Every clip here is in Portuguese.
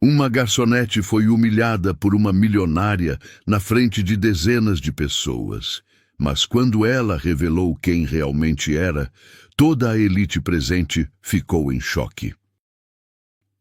Uma garçonete foi humilhada por uma milionária na frente de dezenas de pessoas. Mas quando ela revelou quem realmente era, toda a elite presente ficou em choque.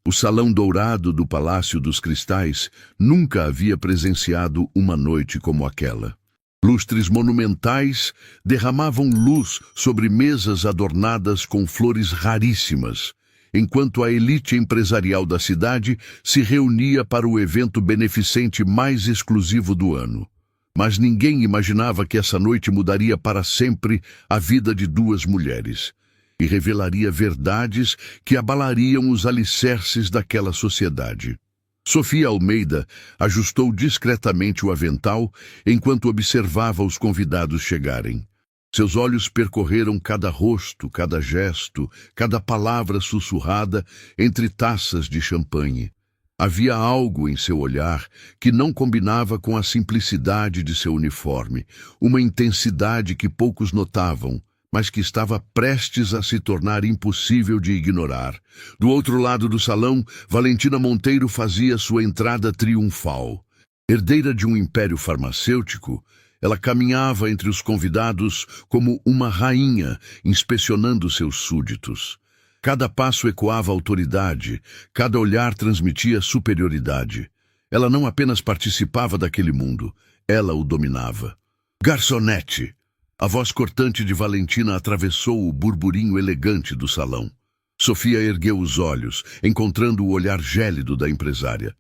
O salão dourado do Palácio dos Cristais nunca havia presenciado uma noite como aquela. Lustres monumentais derramavam luz sobre mesas adornadas com flores raríssimas, enquanto a elite empresarial da cidade se reunia para o evento beneficente mais exclusivo do ano. Mas ninguém imaginava que essa noite mudaria para sempre a vida de duas mulheres e revelaria verdades que abalariam os alicerces daquela sociedade. Sofia Almeida ajustou discretamente o avental enquanto observava os convidados chegarem. Seus olhos percorreram cada rosto, cada gesto, cada palavra sussurrada entre taças de champanhe. Havia algo em seu olhar que não combinava com a simplicidade de seu uniforme, uma intensidade que poucos notavam, mas que estava prestes a se tornar impossível de ignorar. Do outro lado do salão, Valentina Monteiro fazia sua entrada triunfal. Herdeira de um império farmacêutico, ela caminhava entre os convidados como uma rainha, inspecionando seus súditos. Cada passo ecoava autoridade, cada olhar transmitia superioridade. Ela não apenas participava daquele mundo, ela o dominava. Garçonete! A voz cortante de Valentina atravessou o burburinho elegante do salão. Sofia ergueu os olhos, encontrando o olhar gélido da empresária.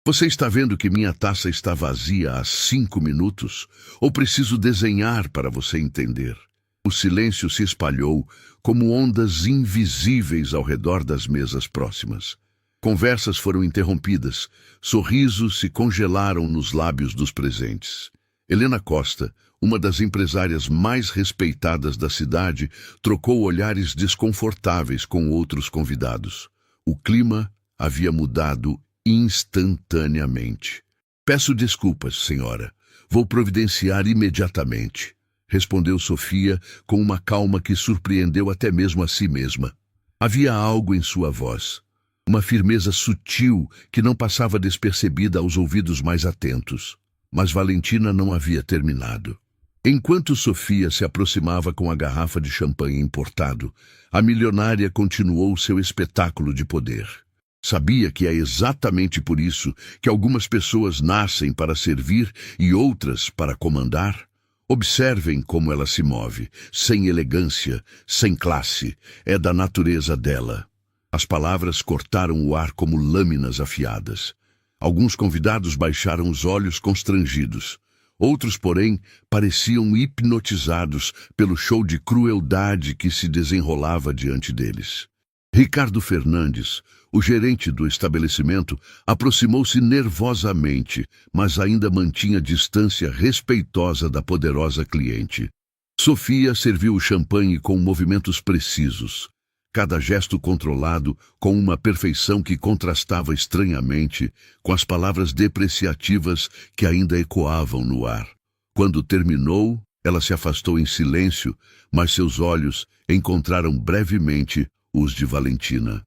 Você está vendo que minha taça está vazia há 5 minutos? Ou preciso desenhar para você entender? O silêncio se espalhou como ondas invisíveis ao redor das mesas próximas. Conversas foram interrompidas, sorrisos se congelaram nos lábios dos presentes. Helena Costa, uma das empresárias mais respeitadas da cidade, trocou olhares desconfortáveis com outros convidados. O clima havia mudado instantaneamente. Peço desculpas, senhora. Vou providenciar imediatamente, respondeu Sofia com uma calma que surpreendeu até mesmo a si mesma. Havia algo em sua voz, uma firmeza sutil que não passava despercebida aos ouvidos mais atentos. Mas Valentina não havia terminado. Enquanto Sofia se aproximava com a garrafa de champanhe importado, a milionária continuou seu espetáculo de poder. Sabia que é exatamente por isso que algumas pessoas nascem para servir e outras para comandar? Observem como ela se move, sem elegância, sem classe, é da natureza dela. As palavras cortaram o ar como lâminas afiadas. Alguns convidados baixaram os olhos constrangidos. Outros, porém, pareciam hipnotizados pelo show de crueldade que se desenrolava diante deles. Ricardo Fernandes, o gerente do estabelecimento, aproximou-se nervosamente, mas ainda mantinha distância respeitosa da poderosa cliente. Sofia serviu o champanhe com movimentos precisos, cada gesto controlado com uma perfeição que contrastava estranhamente com as palavras depreciativas que ainda ecoavam no ar. Quando terminou, ela se afastou em silêncio, mas seus olhos encontraram brevemente os de Valentina.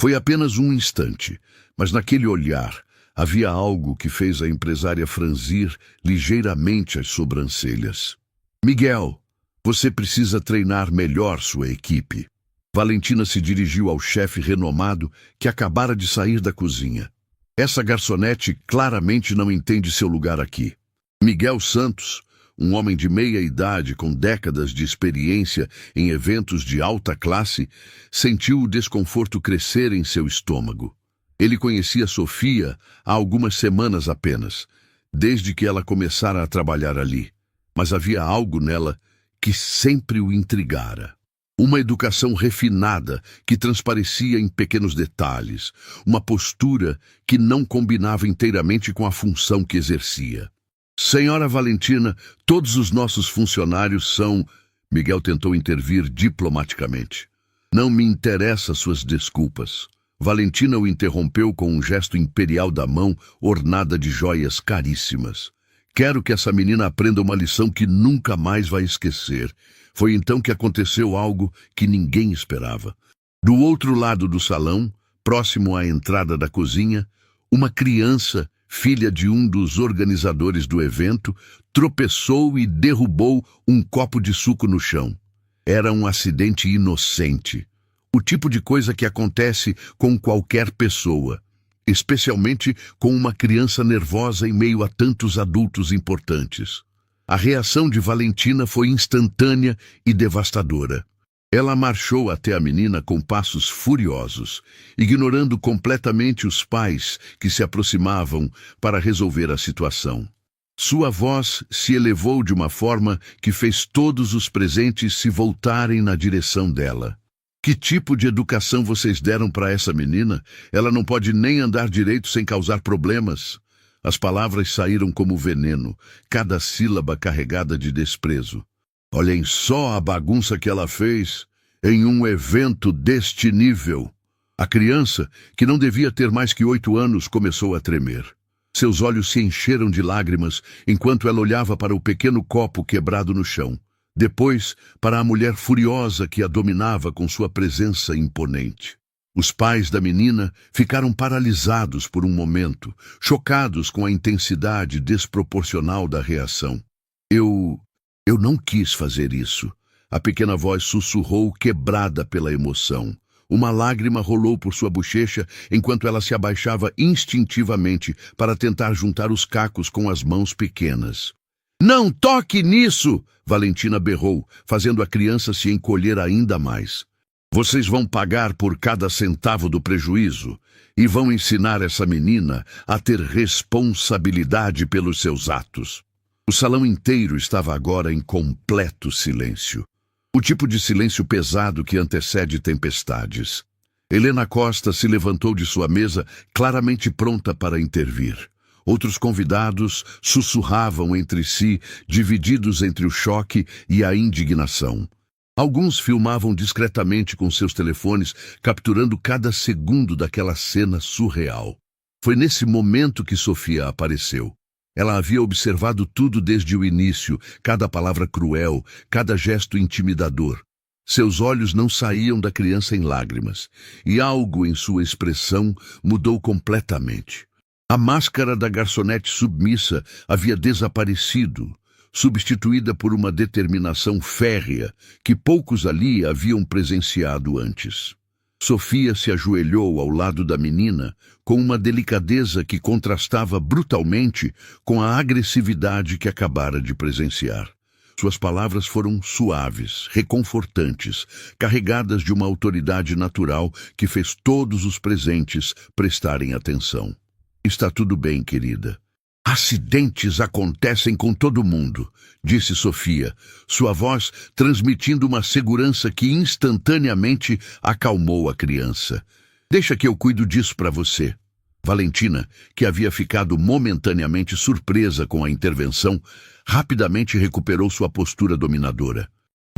Foi apenas um instante, mas naquele olhar havia algo que fez a empresária franzir ligeiramente as sobrancelhas. Miguel, você precisa treinar melhor sua equipe. Valentina se dirigiu ao chefe renomado que acabara de sair da cozinha. Essa garçonete claramente não entende seu lugar aqui. Miguel Santos, um homem de meia idade com décadas de experiência em eventos de alta classe, sentiu o desconforto crescer em seu estômago. Ele conhecia Sofia há algumas semanas apenas, desde que ela começara a trabalhar ali. Mas havia algo nela que sempre o intrigara. Uma educação refinada que transparecia em pequenos detalhes, uma postura que não combinava inteiramente com a função que exercia. Senhora Valentina, todos os nossos funcionários são... Miguel tentou intervir diplomaticamente. Não me interessa suas desculpas. Valentina o interrompeu com um gesto imperial da mão ornada de joias caríssimas. Quero que essa menina aprenda uma lição que nunca mais vai esquecer. Foi então que aconteceu algo que ninguém esperava. Do outro lado do salão, próximo à entrada da cozinha, Uma criança, filha de um dos organizadores do evento, tropeçou e derrubou um copo de suco no chão. Era um acidente inocente. O tipo de coisa que acontece com qualquer pessoa, especialmente com uma criança nervosa em meio a tantos adultos importantes. A reação de Valentina foi instantânea e devastadora. Ela marchou até a menina com passos furiosos, ignorando completamente os pais que se aproximavam para resolver a situação. Sua voz se elevou de uma forma que fez todos os presentes se voltarem na direção dela. Que tipo de educação vocês deram para essa menina? Ela não pode nem andar direito sem causar problemas. As palavras saíram como veneno, cada sílaba carregada de desprezo. Olhem só a bagunça que ela fez em um evento deste nível. A criança, que não devia ter mais que 8 anos, começou a tremer. Seus olhos se encheram de lágrimas enquanto ela olhava para o pequeno copo quebrado no chão. Depois, para a mulher furiosa que a dominava com sua presença imponente. Os pais da menina ficaram paralisados por um momento, chocados com a intensidade desproporcional da reação. Eu não quis fazer isso. A pequena voz sussurrou, quebrada pela emoção. Uma lágrima rolou por sua bochecha enquanto ela se abaixava instintivamente para tentar juntar os cacos com as mãos pequenas. Não toque nisso! Valentina berrou, fazendo a criança se encolher ainda mais. Vocês vão pagar por cada centavo do prejuízo e vão ensinar essa menina a ter responsabilidade pelos seus atos. O salão inteiro estava agora em completo silêncio. O tipo de silêncio pesado que antecede tempestades. Helena Costa se levantou de sua mesa, claramente pronta para intervir. Outros convidados sussurravam entre si, divididos entre o choque e a indignação. Alguns filmavam discretamente com seus telefones, capturando cada segundo daquela cena surreal. Foi nesse momento que Sofia apareceu. Ela havia observado tudo desde o início, cada palavra cruel, cada gesto intimidador. Seus olhos não saíam da criança em lágrimas, e algo em sua expressão mudou completamente. A máscara da garçonete submissa havia desaparecido, substituída por uma determinação férrea que poucos ali haviam presenciado antes. Sofia se ajoelhou ao lado da menina com uma delicadeza que contrastava brutalmente com a agressividade que acabara de presenciar. Suas palavras foram suaves, reconfortantes, carregadas de uma autoridade natural que fez todos os presentes prestarem atenção. Está tudo bem, querida. Acidentes acontecem com todo mundo, disse Sofia, sua voz transmitindo uma segurança que instantaneamente acalmou a criança. Deixa que eu cuido disso para você. Valentina, que havia ficado momentaneamente surpresa com a intervenção, rapidamente recuperou sua postura dominadora.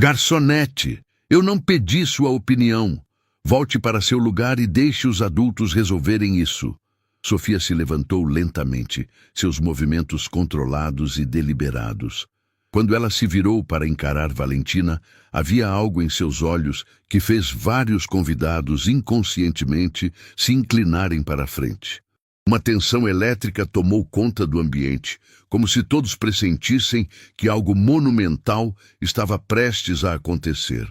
Garçonete, eu não pedi sua opinião. Volte para seu lugar e deixe os adultos resolverem isso. Sofia se levantou lentamente, seus movimentos controlados e deliberados. Quando ela se virou para encarar Valentina, havia algo em seus olhos que fez vários convidados inconscientemente se inclinarem para a frente. Uma tensão elétrica tomou conta do ambiente, como se todos pressentissem que algo monumental estava prestes a acontecer.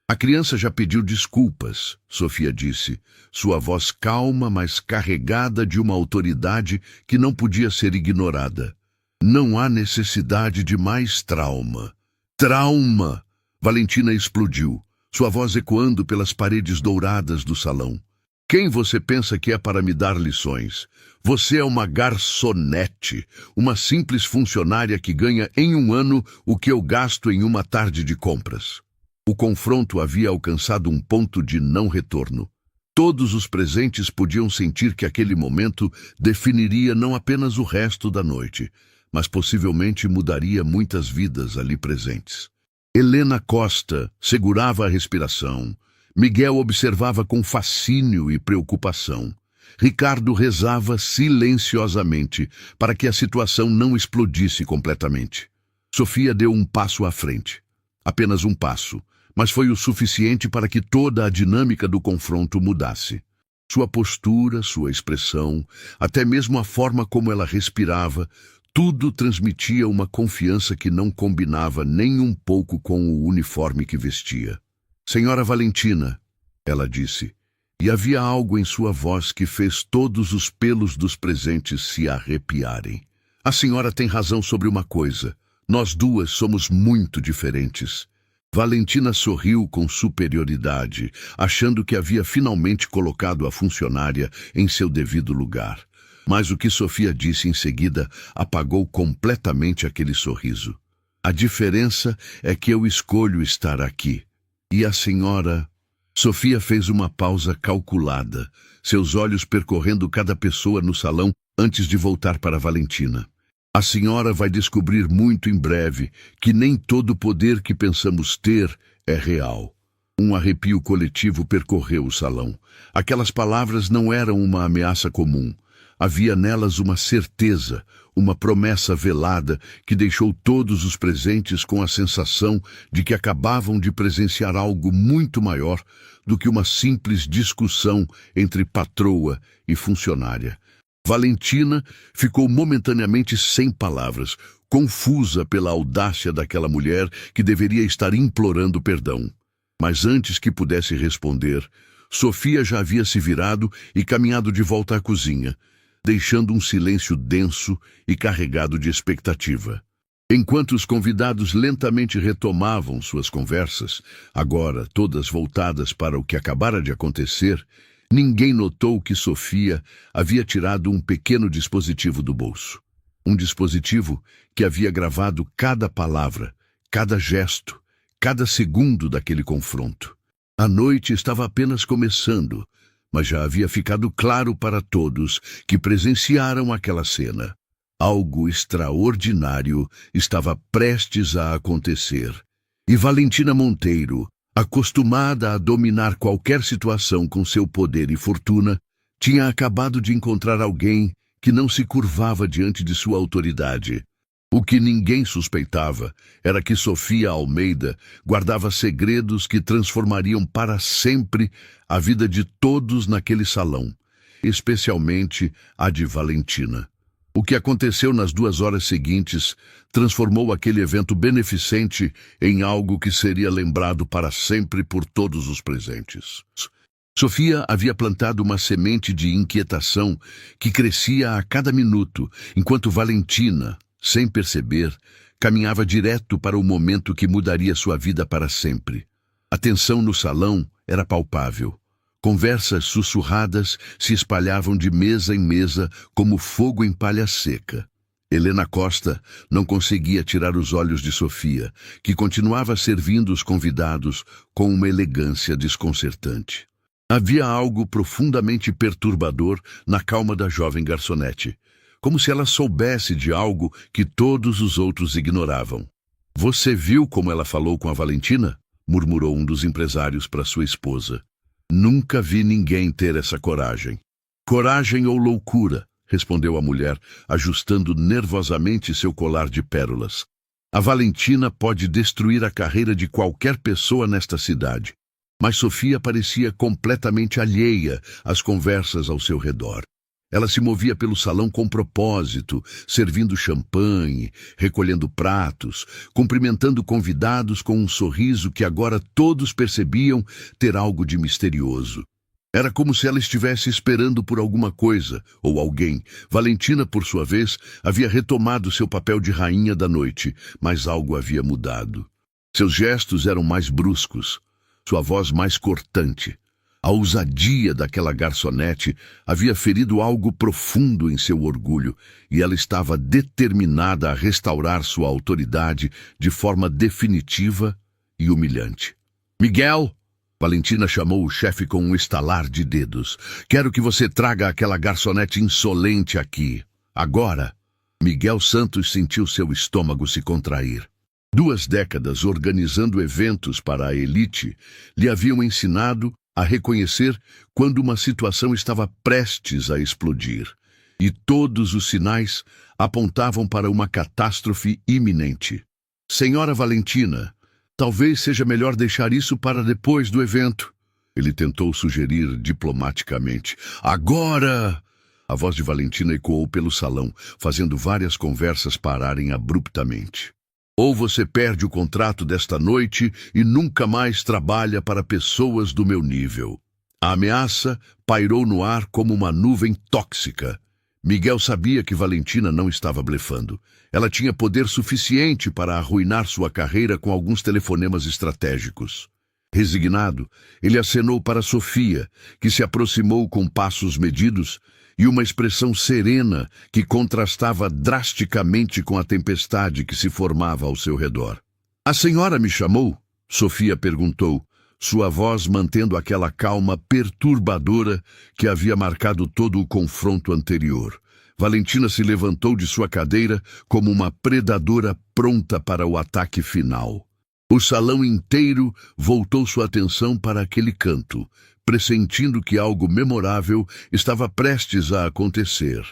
A criança já pediu desculpas, Sofia disse, sua voz calma, mas carregada de uma autoridade que não podia ser ignorada. Não há necessidade de mais trauma. Trauma! Valentina explodiu, sua voz ecoando pelas paredes douradas do salão. Quem você pensa que é para me dar lições? Você é uma garçonete, uma simples funcionária que ganha em um ano o que eu gasto em uma tarde de compras. O confronto havia alcançado um ponto de não retorno. Todos os presentes podiam sentir que aquele momento definiria não apenas o resto da noite, mas possivelmente mudaria muitas vidas ali presentes. Helena Costa segurava a respiração. Miguel observava com fascínio e preocupação. Ricardo rezava silenciosamente para que a situação não explodisse completamente. Sofia deu um passo à frente. Apenas um passo, mas foi o suficiente para que toda a dinâmica do confronto mudasse. Sua postura, sua expressão, até mesmo a forma como ela respirava, tudo transmitia uma confiança que não combinava nem um pouco com o uniforme que vestia. Senhora Valentina, ela disse, e havia algo em sua voz que fez todos os pelos dos presentes se arrepiarem. A senhora tem razão sobre uma coisa. Nós duas somos muito diferentes. Valentina sorriu com superioridade, achando que havia finalmente colocado a funcionária em seu devido lugar. Mas o que Sofia disse em seguida apagou completamente aquele sorriso. A diferença é que eu escolho estar aqui. E a senhora... Sofia fez uma pausa calculada, seus olhos percorrendo cada pessoa no salão antes de voltar para Valentina. A senhora vai descobrir muito em breve que nem todo o poder que pensamos ter é real. Um arrepio coletivo percorreu o salão. Aquelas palavras não eram uma ameaça comum. Havia nelas uma certeza, uma promessa velada que deixou todos os presentes com a sensação de que acabavam de presenciar algo muito maior do que uma simples discussão entre patroa e funcionária. Valentina ficou momentaneamente sem palavras, confusa pela audácia daquela mulher que deveria estar implorando perdão. Mas antes que pudesse responder, Sofia já havia se virado e caminhado de volta à cozinha, deixando um silêncio denso e carregado de expectativa. Enquanto os convidados lentamente retomavam suas conversas, agora todas voltadas para o que acabara de acontecer, ninguém notou que Sofia havia tirado um pequeno dispositivo do bolso. Um dispositivo que havia gravado cada palavra, cada gesto, cada segundo daquele confronto. A noite estava apenas começando, mas já havia ficado claro para todos que presenciaram aquela cena. Algo extraordinário estava prestes a acontecer. E Valentina Monteiro, acostumada a dominar qualquer situação com seu poder e fortuna, tinha acabado de encontrar alguém que não se curvava diante de sua autoridade. O que ninguém suspeitava era que Sofia Almeida guardava segredos que transformariam para sempre a vida de todos naquele salão, especialmente a de Valentina. O que aconteceu nas 2 horas seguintes transformou aquele evento beneficente em algo que seria lembrado para sempre por todos os presentes. Sofia havia plantado uma semente de inquietação que crescia a cada minuto, enquanto Valentina, sem perceber, caminhava direto para o momento que mudaria sua vida para sempre. A tensão no salão era palpável. Conversas sussurradas se espalhavam de mesa em mesa como fogo em palha seca. Helena Costa não conseguia tirar os olhos de Sofia, que continuava servindo os convidados com uma elegância desconcertante. Havia algo profundamente perturbador na calma da jovem garçonete, como se ela soubesse de algo que todos os outros ignoravam. "Você viu como ela falou com a Valentina?" murmurou um dos empresários para sua esposa. "Nunca vi ninguém ter essa coragem." "Coragem ou loucura?" respondeu a mulher, ajustando nervosamente seu colar de pérolas. "A Valentina pode destruir a carreira de qualquer pessoa nesta cidade." Mas Sofia parecia completamente alheia às conversas ao seu redor. Ela se movia pelo salão com propósito, servindo champanhe, recolhendo pratos, cumprimentando convidados com um sorriso que agora todos percebiam ter algo de misterioso. Era como se ela estivesse esperando por alguma coisa ou alguém. Valentina, por sua vez, havia retomado seu papel de rainha da noite, mas algo havia mudado. Seus gestos eram mais bruscos, sua voz mais cortante. A ousadia daquela garçonete havia ferido algo profundo em seu orgulho e ela estava determinada a restaurar sua autoridade de forma definitiva e humilhante. "Miguel!" Valentina chamou o chefe com um estalar de dedos. "Quero que você traga aquela garçonete insolente aqui. Agora!" Miguel Santos sentiu seu estômago se contrair. 2 décadas organizando eventos para a elite lhe haviam ensinado a reconhecer quando uma situação estava prestes a explodir, e todos os sinais apontavam para uma catástrofe iminente. "Senhora Valentina, talvez seja melhor deixar isso para depois do evento." Ele tentou sugerir diplomaticamente. Agora! A voz de Valentina ecoou pelo salão, fazendo várias conversas pararem abruptamente. Ou você perde o contrato desta noite e nunca mais trabalha para pessoas do meu nível. A ameaça pairou no ar como uma nuvem tóxica. Miguel sabia que Valentina não estava blefando. Ela tinha poder suficiente para arruinar sua carreira com alguns telefonemas estratégicos. Resignado, ele acenou para Sofia, que se aproximou com passos medidos e uma expressão serena que contrastava drasticamente com a tempestade que se formava ao seu redor. "A senhora me chamou?" Sofia perguntou, sua voz mantendo aquela calma perturbadora que havia marcado todo o confronto anterior. Valentina se levantou de sua cadeira como uma predadora pronta para o ataque final. O salão inteiro voltou sua atenção para aquele canto, pressentindo que algo memorável estava prestes a acontecer.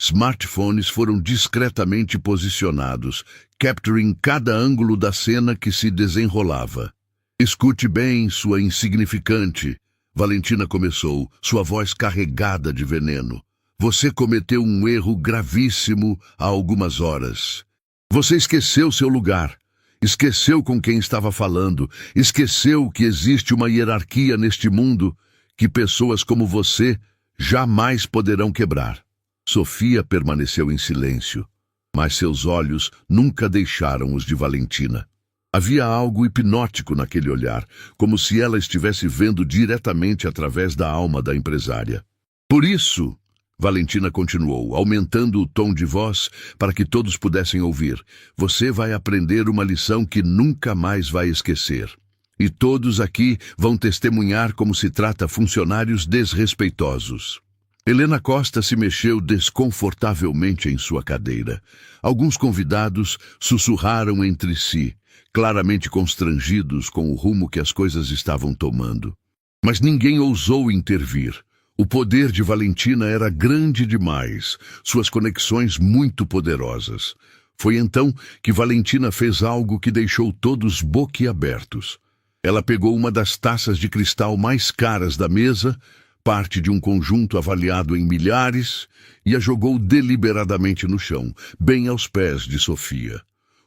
Smartphones foram discretamente posicionados, capturing cada ângulo da cena que se desenrolava. "Escute bem, sua insignificante", Valentina começou, sua voz carregada de veneno. "Você cometeu um erro gravíssimo há algumas horas. Você esqueceu seu lugar. Esqueceu com quem estava falando. Esqueceu que existe uma hierarquia neste mundo que pessoas como você jamais poderão quebrar." Sofia permaneceu em silêncio, mas seus olhos nunca deixaram os de Valentina. Havia algo hipnótico naquele olhar, como se ela estivesse vendo diretamente através da alma da empresária. "Por isso", Valentina continuou, aumentando o tom de voz para que todos pudessem ouvir, "você vai aprender uma lição que nunca mais vai esquecer. E todos aqui vão testemunhar como se trata funcionários desrespeitosos." Helena Costa se mexeu desconfortavelmente em sua cadeira. Alguns convidados sussurraram entre si, claramente constrangidos com o rumo que as coisas estavam tomando. Mas ninguém ousou intervir. O poder de Valentina era grande demais, suas conexões muito poderosas. Foi então que Valentina fez algo que deixou todos boquiabertos. Ela pegou uma das taças de cristal mais caras da mesa, parte de um conjunto avaliado em milhares, e a jogou deliberadamente no chão, bem aos pés de Sofia.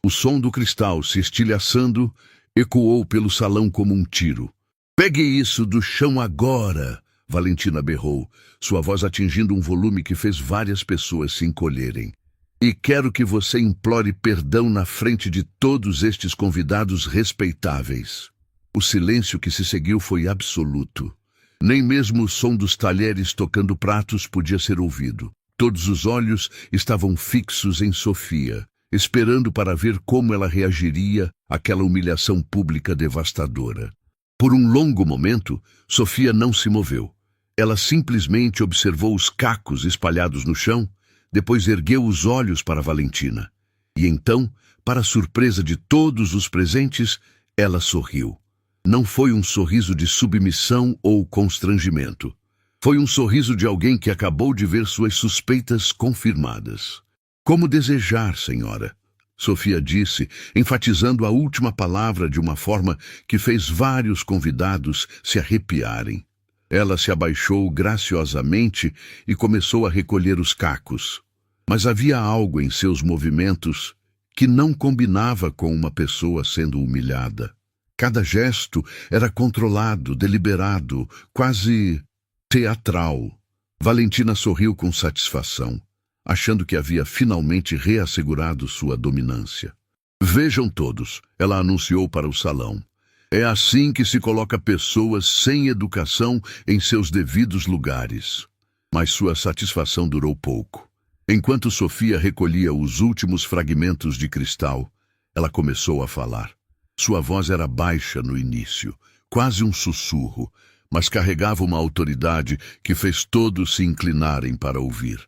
O som do cristal se estilhaçando ecoou pelo salão como um tiro. "Pegue isso do chão agora!" Valentina berrou, sua voz atingindo um volume que fez várias pessoas se encolherem. "E quero que você implore perdão na frente de todos estes convidados respeitáveis." O silêncio que se seguiu foi absoluto. Nem mesmo o som dos talheres tocando pratos podia ser ouvido. Todos os olhos estavam fixos em Sofia, esperando para ver como ela reagiria àquela humilhação pública devastadora. Por um longo momento, Sofia não se moveu. Ela simplesmente observou os cacos espalhados no chão, depois ergueu os olhos para Valentina. E então, para a surpresa de todos os presentes, ela sorriu. Não foi um sorriso de submissão ou constrangimento. Foi um sorriso de alguém que acabou de ver suas suspeitas confirmadas. "Como desejar, senhora", Sofia disse, enfatizando a última palavra de uma forma que fez vários convidados se arrepiarem. Ela se abaixou graciosamente e começou a recolher os cacos. Mas havia algo em seus movimentos que não combinava com uma pessoa sendo humilhada. Cada gesto era controlado, deliberado, quase teatral. Valentina sorriu com satisfação, achando que havia finalmente reassegurado sua dominância. "Vejam todos", ela anunciou para o salão. "É assim que se coloca pessoas sem educação em seus devidos lugares." Mas sua satisfação durou pouco. Enquanto Sofia recolhia os últimos fragmentos de cristal, ela começou a falar. Sua voz era baixa no início, quase um sussurro, mas carregava uma autoridade que fez todos se inclinarem para ouvir.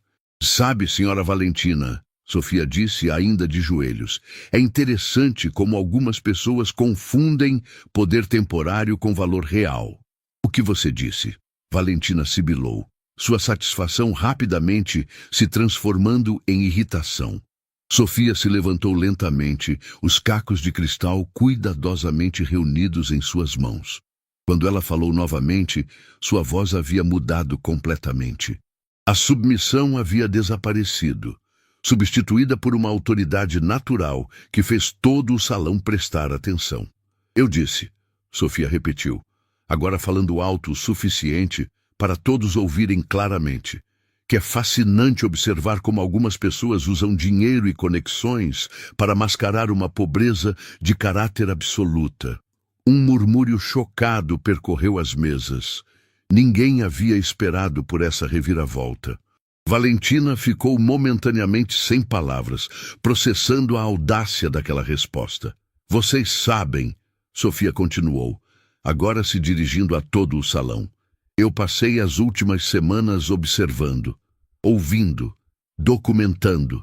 "Sabe, senhora Valentina", Sofia disse ainda de joelhos, "é interessante como algumas pessoas confundem poder temporário com valor real." "O que você disse?" Valentina sibilou, sua satisfação rapidamente se transformando em irritação. Sofia se levantou lentamente, os cacos de cristal cuidadosamente reunidos em suas mãos. Quando ela falou novamente, sua voz havia mudado completamente. A submissão havia desaparecido, substituída por uma autoridade natural que fez todo o salão prestar atenção. Eu disse, Sofia repetiu, agora falando alto o suficiente para todos ouvirem claramente, que é fascinante observar como algumas pessoas usam dinheiro e conexões para mascarar uma pobreza de caráter absoluta. Um murmúrio chocado percorreu as mesas. Ninguém havia esperado por essa reviravolta. Valentina ficou momentaneamente sem palavras, processando a audácia daquela resposta. Vocês sabem, Sofia continuou, agora se dirigindo a todo o salão. Eu passei as últimas semanas observando, ouvindo, documentando.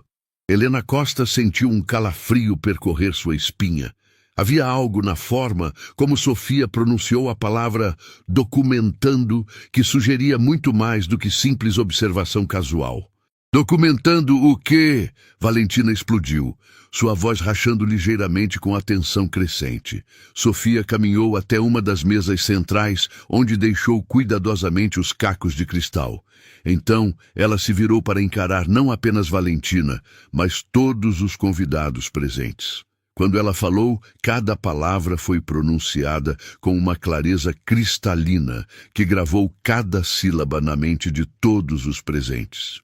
Helena Costa sentiu um calafrio percorrer sua espinha. Havia algo na forma como Sofia pronunciou a palavra documentando que sugeria muito mais do que simples observação casual. Documentando o quê? Valentina explodiu, sua voz rachando ligeiramente com a tensão crescente. Sofia caminhou até uma das mesas centrais, onde deixou cuidadosamente os cacos de cristal. Então, ela se virou para encarar não apenas Valentina, mas todos os convidados presentes. Quando ela falou, cada palavra foi pronunciada com uma clareza cristalina que gravou cada sílaba na mente de todos os presentes.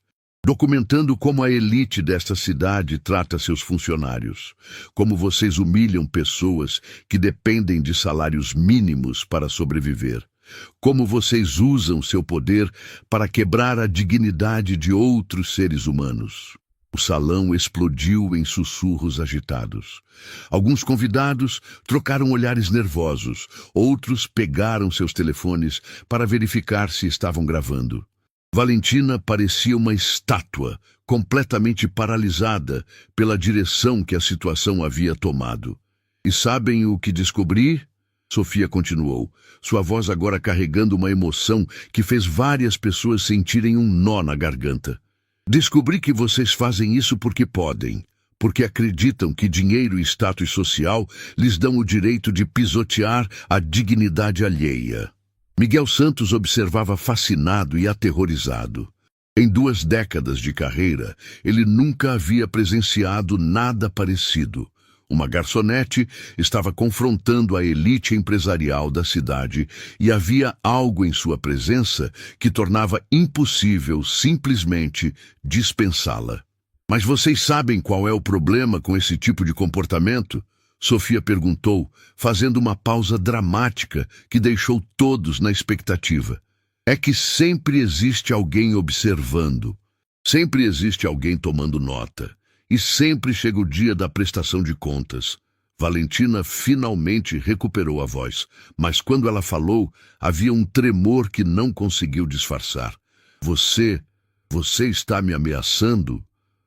Documentando como a elite desta cidade trata seus funcionários, como vocês humilham pessoas que dependem de salários mínimos para sobreviver, como vocês usam seu poder para quebrar a dignidade de outros seres humanos. O salão explodiu em sussurros agitados. Alguns convidados trocaram olhares nervosos, outros pegaram seus telefones para verificar se estavam gravando. Valentina parecia uma estátua, completamente paralisada pela direção que a situação havia tomado. E sabem o que descobri? Sofia continuou, sua voz agora carregando uma emoção que fez várias pessoas sentirem um nó na garganta. Descobri que vocês fazem isso porque podem, porque acreditam que dinheiro e status social lhes dão o direito de pisotear a dignidade alheia. Miguel Santos observava fascinado e aterrorizado. Em 2 décadas de carreira, ele nunca havia presenciado nada parecido. Uma garçonete estava confrontando a elite empresarial da cidade e havia algo em sua presença que tornava impossível simplesmente dispensá-la. Mas vocês sabem qual é o problema com esse tipo de comportamento? Sofia perguntou, fazendo uma pausa dramática que deixou todos na expectativa. É que sempre existe alguém observando. Sempre existe alguém tomando nota. E sempre chega o dia da prestação de contas. Valentina finalmente recuperou a voz, mas quando ela falou, havia um tremor que não conseguiu disfarçar. Você está me ameaçando?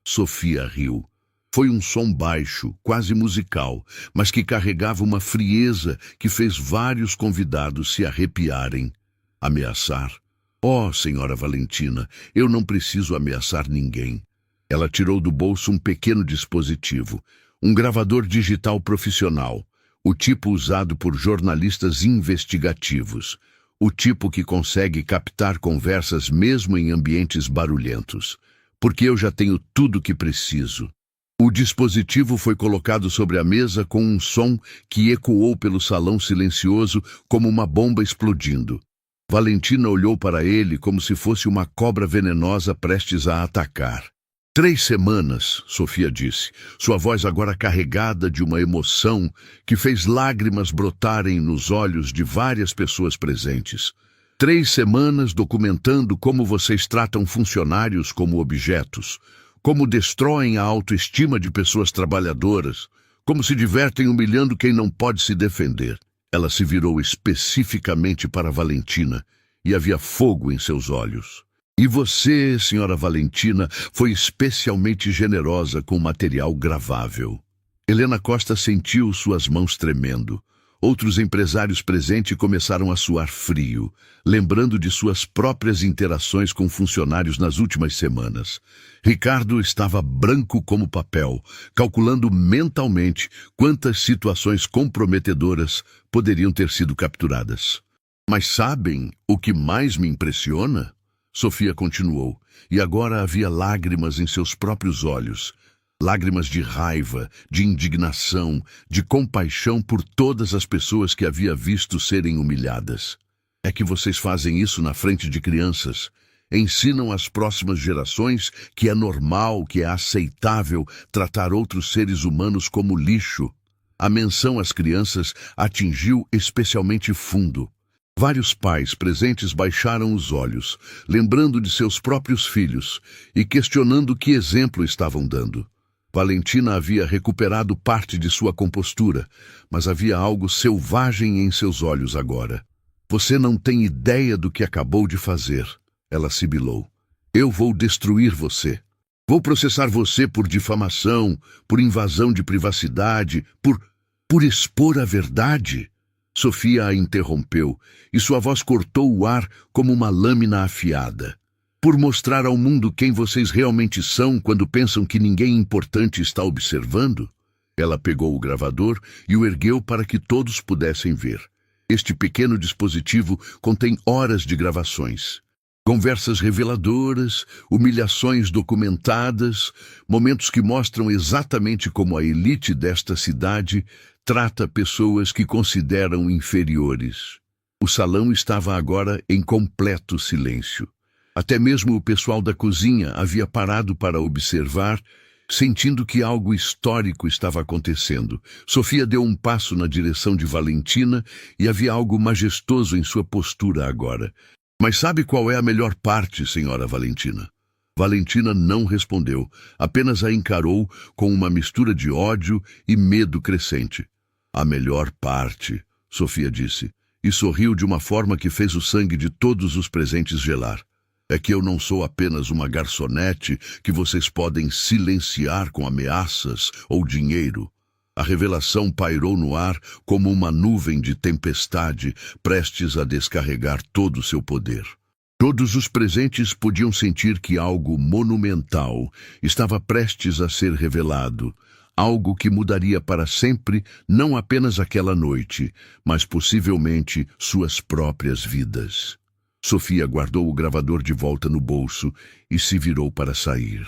Sofia riu. Foi um som baixo, quase musical, mas que carregava uma frieza que fez vários convidados se arrepiarem. Ameaçar? Oh, senhora Valentina, eu não preciso ameaçar ninguém. Ela tirou do bolso um pequeno dispositivo, um gravador digital profissional, o tipo usado por jornalistas investigativos, o tipo que consegue captar conversas mesmo em ambientes barulhentos, porque eu já tenho tudo o que preciso. O dispositivo foi colocado sobre a mesa com um som que ecoou pelo salão silencioso como uma bomba explodindo. Valentina olhou para ele como se fosse uma cobra venenosa prestes a atacar. 3 semanas, Sofia disse, sua voz agora carregada de uma emoção que fez lágrimas brotarem nos olhos de várias pessoas presentes. 3 semanas documentando como vocês tratam funcionários como objetos, como destroem a autoestima de pessoas trabalhadoras, como se divertem humilhando quem não pode se defender. Ela se virou especificamente para Valentina e havia fogo em seus olhos. E você, senhora Valentina, foi especialmente generosa com material gravável. Helena Costa sentiu suas mãos tremendo. Outros empresários presentes começaram a suar frio, lembrando de suas próprias interações com funcionários nas últimas semanas. Ricardo estava branco como papel, calculando mentalmente quantas situações comprometedoras poderiam ter sido capturadas. Mas sabem o que mais me impressiona? Sofia continuou, e agora havia lágrimas em seus próprios olhos. Lágrimas de raiva, de indignação, de compaixão por todas as pessoas que havia visto serem humilhadas. É que vocês fazem isso na frente de crianças. Ensinam às próximas gerações que é normal, que é aceitável tratar outros seres humanos como lixo. A menção às crianças atingiu especialmente fundo. Vários pais presentes baixaram os olhos, lembrando de seus próprios filhos e questionando que exemplo estavam dando. Valentina havia recuperado parte de sua compostura, mas havia algo selvagem em seus olhos agora. Você não tem ideia do que acabou de fazer, ela sibilou. Eu vou destruir você. Vou processar você por difamação, por invasão de privacidade, por expor a verdade. Sofia a interrompeu, e sua voz cortou o ar como uma lâmina afiada. Por mostrar ao mundo quem vocês realmente são quando pensam que ninguém importante está observando? Ela pegou o gravador e o ergueu para que todos pudessem ver. Este pequeno dispositivo contém horas de gravações. Conversas reveladoras, humilhações documentadas, momentos que mostram exatamente como a elite desta cidade trata pessoas que consideram inferiores. O salão estava agora em completo silêncio. Até mesmo o pessoal da cozinha havia parado para observar, sentindo que algo histórico estava acontecendo. Sofia deu um passo na direção de Valentina e havia algo majestoso em sua postura agora. Mas sabe qual é a melhor parte, senhora Valentina? Valentina não respondeu, apenas a encarou com uma mistura de ódio e medo crescente. A melhor parte, Sofia disse, e sorriu de uma forma que fez o sangue de todos os presentes gelar. É que eu não sou apenas uma garçonete que vocês podem silenciar com ameaças ou dinheiro. A revelação pairou no ar como uma nuvem de tempestade, prestes a descarregar todo o seu poder. Todos os presentes podiam sentir que algo monumental estava prestes a ser revelado, algo que mudaria para sempre não apenas aquela noite, mas possivelmente suas próprias vidas. Sofia guardou o gravador de volta no bolso e se virou para sair.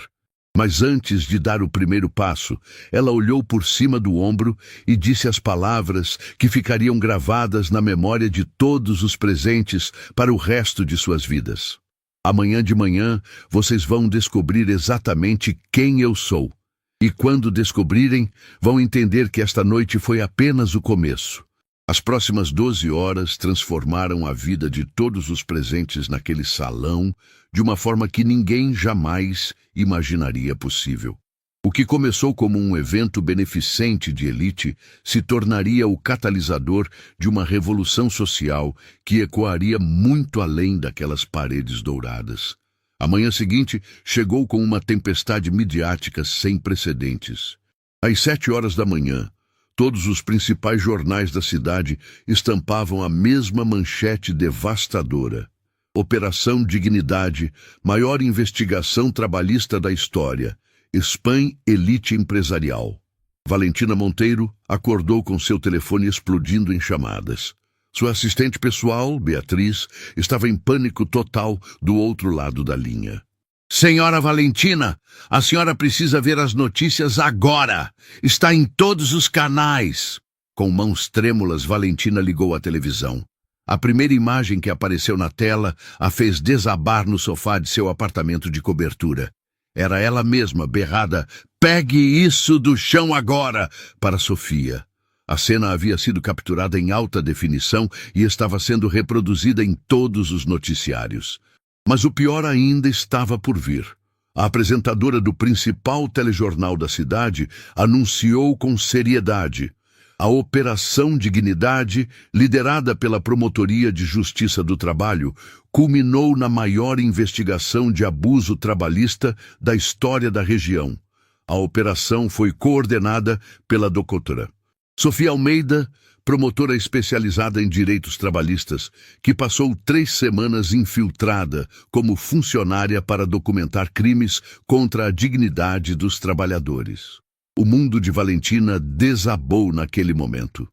Mas antes de dar o primeiro passo, ela olhou por cima do ombro e disse as palavras que ficariam gravadas na memória de todos os presentes para o resto de suas vidas. Amanhã de manhã, vocês vão descobrir exatamente quem eu sou. E quando descobrirem, vão entender que esta noite foi apenas o começo. As próximas 12 horas transformaram a vida de todos os presentes naquele salão de uma forma que ninguém jamais imaginaria possível. O que começou como um evento beneficente de elite se tornaria o catalisador de uma revolução social que ecoaria muito além daquelas paredes douradas. A manhã seguinte chegou com uma tempestade midiática sem precedentes. Às 7 horas da manhã, todos os principais jornais da cidade estampavam a mesma manchete devastadora. Operação Dignidade, maior investigação trabalhista da história. Spam Elite Empresarial. Valentina Monteiro acordou com seu telefone explodindo em chamadas. Sua assistente pessoal, Beatriz, estava em pânico total do outro lado da linha. Senhora Valentina, a senhora precisa ver as notícias agora. Está em todos os canais. Com mãos trêmulas, Valentina ligou a televisão. A primeira imagem que apareceu na tela a fez desabar no sofá de seu apartamento de cobertura. Era ela mesma, berrada, "Pegue isso do chão agora!" para Sofia. A cena havia sido capturada em alta definição e estava sendo reproduzida em todos os noticiários. Mas o pior ainda estava por vir. A apresentadora do principal telejornal da cidade anunciou com seriedade: a Operação Dignidade, liderada pela Promotoria de Justiça do Trabalho, culminou na maior investigação de abuso trabalhista da história da região. A operação foi coordenada pela doutora Sofia Almeida, promotora especializada em direitos trabalhistas, que passou 3 semanas infiltrada como funcionária para documentar crimes contra a dignidade dos trabalhadores. O mundo de Valentina desabou naquele momento.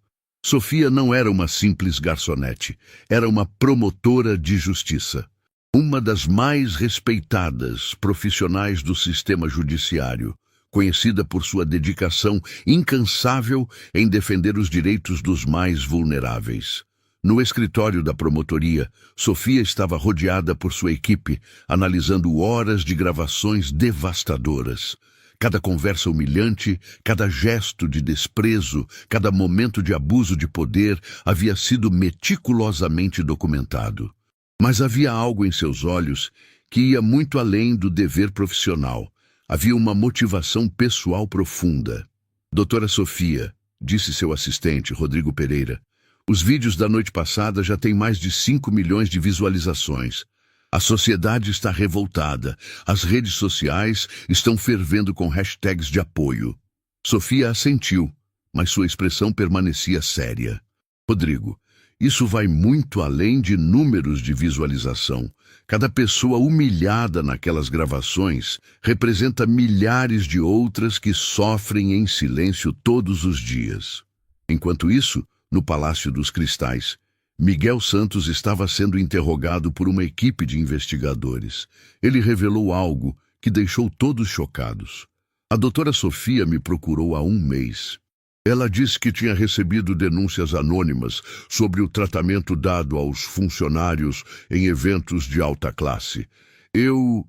Sofia não era uma simples garçonete, era uma promotora de justiça. Uma das mais respeitadas profissionais do sistema judiciário, conhecida por sua dedicação incansável em defender os direitos dos mais vulneráveis. No escritório da promotoria, Sofia estava rodeada por sua equipe, analisando horas de gravações devastadoras. Cada conversa humilhante, cada gesto de desprezo, cada momento de abuso de poder havia sido meticulosamente documentado. Mas havia algo em seus olhos que ia muito além do dever profissional. Havia uma motivação pessoal profunda. Doutora Sofia, disse seu assistente, Rodrigo Pereira, os vídeos da noite passada já têm mais de 5 milhões de visualizações. A sociedade está revoltada. As redes sociais estão fervendo com hashtags de apoio. Sofia assentiu, mas sua expressão permanecia séria. Rodrigo, isso vai muito além de números de visualização. Cada pessoa humilhada naquelas gravações representa milhares de outras que sofrem em silêncio todos os dias. Enquanto isso, no Palácio dos Cristais, Miguel Santos estava sendo interrogado por uma equipe de investigadores. Ele revelou algo que deixou todos chocados. A doutora Sofia me procurou há um mês. Ela disse que tinha recebido denúncias anônimas sobre o tratamento dado aos funcionários em eventos de alta classe. Eu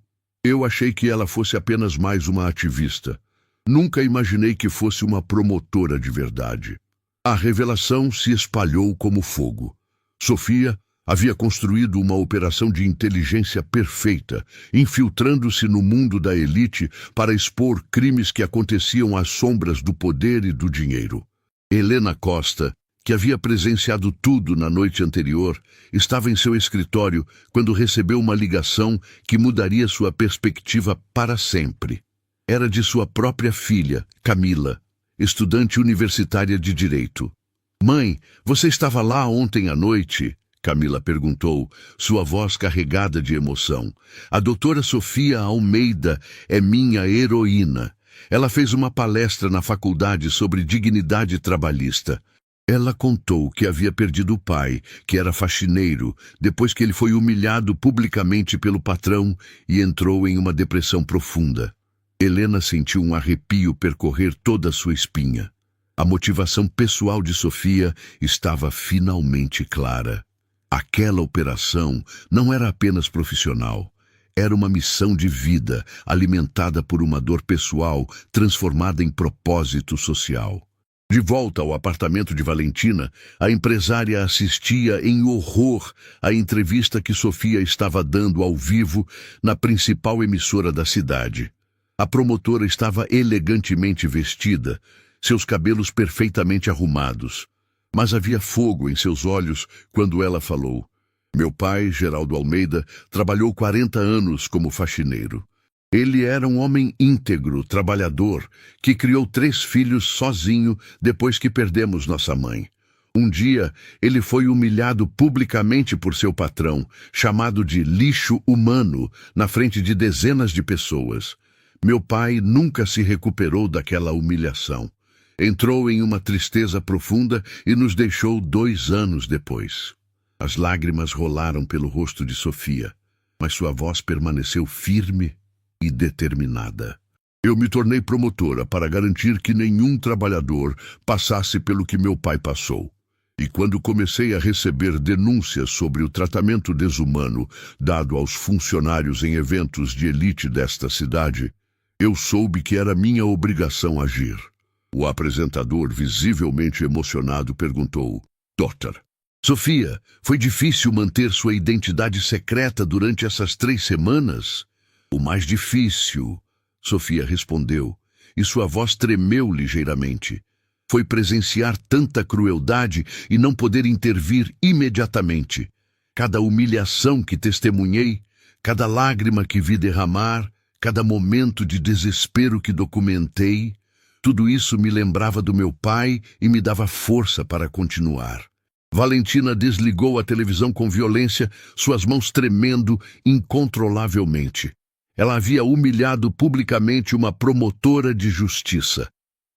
achei que ela fosse apenas mais uma ativista. Nunca imaginei que fosse uma promotora de verdade. A revelação se espalhou como fogo. Sofia havia construído uma operação de inteligência perfeita, infiltrando-se no mundo da elite para expor crimes que aconteciam às sombras do poder e do dinheiro. Helena Costa, que havia presenciado tudo na noite anterior, estava em seu escritório quando recebeu uma ligação que mudaria sua perspectiva para sempre. Era de sua própria filha, Camila, estudante universitária de Direito. Mãe, você estava lá ontem à noite? Camila perguntou, sua voz carregada de emoção. A doutora Sofia Almeida é minha heroína. Ela fez uma palestra na faculdade sobre dignidade trabalhista. Ela contou que havia perdido o pai, que era faxineiro, depois que ele foi humilhado publicamente pelo patrão e entrou em uma depressão profunda. Helena sentiu um arrepio percorrer toda a sua espinha. A motivação pessoal de Sofia estava finalmente clara. Aquela operação não era apenas profissional. Era uma missão de vida, alimentada por uma dor pessoal, transformada em propósito social. De volta ao apartamento de Valentina, a empresária assistia em horror à entrevista que Sofia estava dando ao vivo na principal emissora da cidade. A promotora estava elegantemente vestida, seus cabelos perfeitamente arrumados. Mas havia fogo em seus olhos quando ela falou. Meu pai, Geraldo Almeida, trabalhou 40 anos como faxineiro. Ele era um homem íntegro, trabalhador, que criou 3 filhos sozinho depois que perdemos nossa mãe. Um dia, ele foi humilhado publicamente por seu patrão, chamado de lixo humano, na frente de dezenas de pessoas. Meu pai nunca se recuperou daquela humilhação. Entrou em uma tristeza profunda e nos deixou 2 anos depois. As lágrimas rolaram pelo rosto de Sofia, mas sua voz permaneceu firme e determinada. Eu me tornei promotora para garantir que nenhum trabalhador passasse pelo que meu pai passou. E quando comecei a receber denúncias sobre o tratamento desumano dado aos funcionários em eventos de elite desta cidade, eu soube que era minha obrigação agir. O apresentador, visivelmente emocionado, perguntou, Doutor, Sofia, foi difícil manter sua identidade secreta durante essas 3 semanas? O mais difícil, Sofia respondeu, e sua voz tremeu ligeiramente. Foi presenciar tanta crueldade e não poder intervir imediatamente. Cada humilhação que testemunhei, cada lágrima que vi derramar, cada momento de desespero que documentei, tudo isso me lembrava do meu pai e me dava força para continuar. Valentina desligou a televisão com violência, suas mãos tremendo incontrolavelmente. Ela havia humilhado publicamente uma promotora de justiça.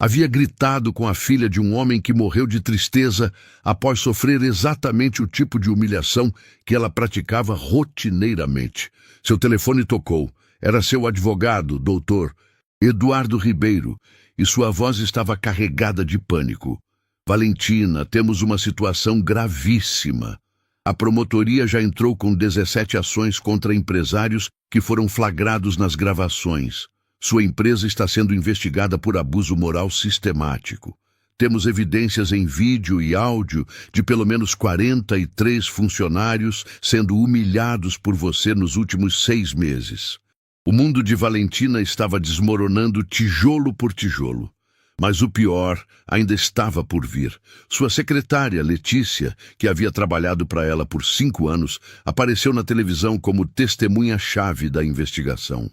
Havia gritado com a filha de um homem que morreu de tristeza após sofrer exatamente o tipo de humilhação que ela praticava rotineiramente. Seu telefone tocou. Era seu advogado, doutor Eduardo Ribeiro, e sua voz estava carregada de pânico. Valentina, temos uma situação gravíssima. A promotoria já entrou com 17 ações contra empresários que foram flagrados nas gravações. Sua empresa está sendo investigada por abuso moral sistemático. Temos evidências em vídeo e áudio de pelo menos 43 funcionários sendo humilhados por você nos últimos 6 meses. O mundo de Valentina estava desmoronando tijolo por tijolo. Mas o pior ainda estava por vir. Sua secretária, Letícia, que havia trabalhado para ela por 5 anos, apareceu na televisão como testemunha-chave da investigação.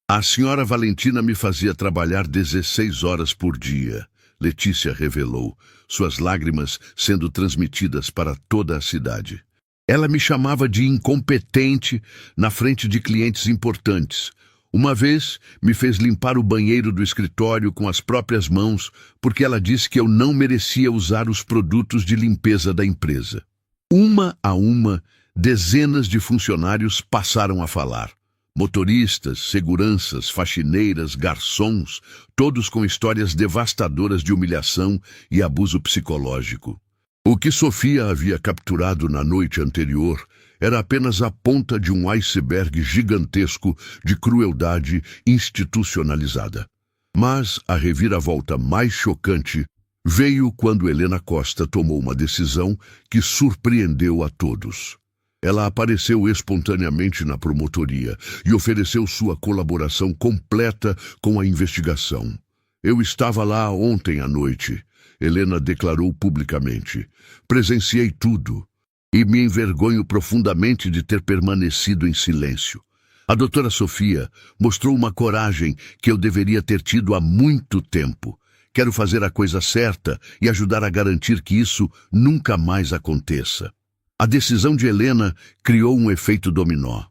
A senhora Valentina me fazia trabalhar 16 horas por dia, Letícia revelou, suas lágrimas sendo transmitidas para toda a cidade. Ela me chamava de incompetente na frente de clientes importantes. Uma vez, me fez limpar o banheiro do escritório com as próprias mãos porque ela disse que eu não merecia usar os produtos de limpeza da empresa. Uma a uma, dezenas de funcionários passaram a falar. Motoristas, seguranças, faxineiras, garçons, todos com histórias devastadoras de humilhação e abuso psicológico. O que Sofia havia capturado na noite anterior era apenas a ponta de um iceberg gigantesco de crueldade institucionalizada. Mas a reviravolta mais chocante veio quando Helena Costa tomou uma decisão que surpreendeu a todos. Ela apareceu espontaneamente na promotoria e ofereceu sua colaboração completa com a investigação. Eu estava lá ontem à noite, Helena declarou publicamente. Presenciei tudo. E me envergonho profundamente de ter permanecido em silêncio. A doutora Sofia mostrou uma coragem que eu deveria ter tido há muito tempo. Quero fazer a coisa certa e ajudar a garantir que isso nunca mais aconteça. A decisão de Helena criou um efeito dominó.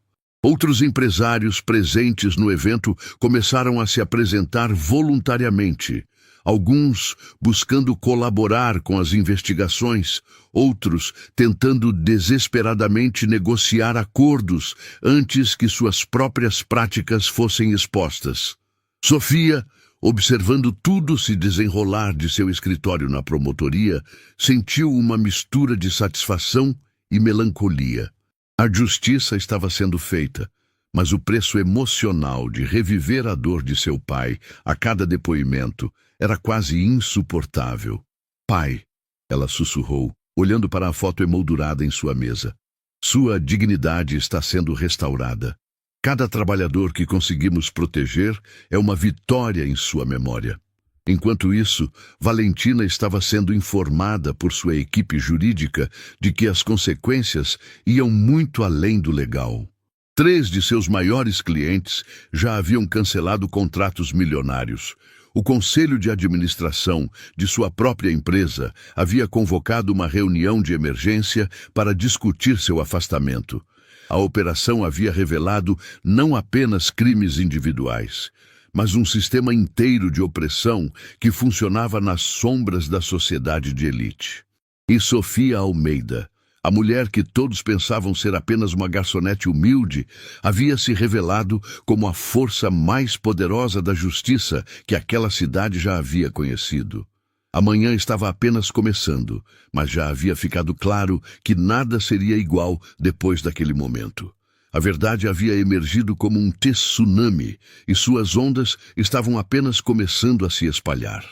Outros empresários presentes no evento começaram a se apresentar voluntariamente. Alguns buscando colaborar com as investigações, outros tentando desesperadamente negociar acordos antes que suas próprias práticas fossem expostas. Sofia, observando tudo se desenrolar de seu escritório na promotoria, sentiu uma mistura de satisfação e melancolia. A justiça estava sendo feita, mas o preço emocional de reviver a dor de seu pai a cada depoimento era quase insuportável. Pai, ela sussurrou, olhando para a foto emoldurada em sua mesa. Sua dignidade está sendo restaurada. Cada trabalhador que conseguimos proteger é uma vitória em sua memória. Enquanto isso, Valentina estava sendo informada por sua equipe jurídica de que as consequências iam muito além do legal. 3 de seus maiores clientes já haviam cancelado contratos milionários. O conselho de administração de sua própria empresa havia convocado uma reunião de emergência para discutir seu afastamento. A operação havia revelado não apenas crimes individuais, mas um sistema inteiro de opressão que funcionava nas sombras da sociedade de elite. E Sofia Almeida, a mulher que todos pensavam ser apenas uma garçonete humilde, havia se revelado como a força mais poderosa da justiça que aquela cidade já havia conhecido. Amanhã estava apenas começando, mas já havia ficado claro que nada seria igual depois daquele momento. A verdade havia emergido como um tsunami e suas ondas estavam apenas começando a se espalhar.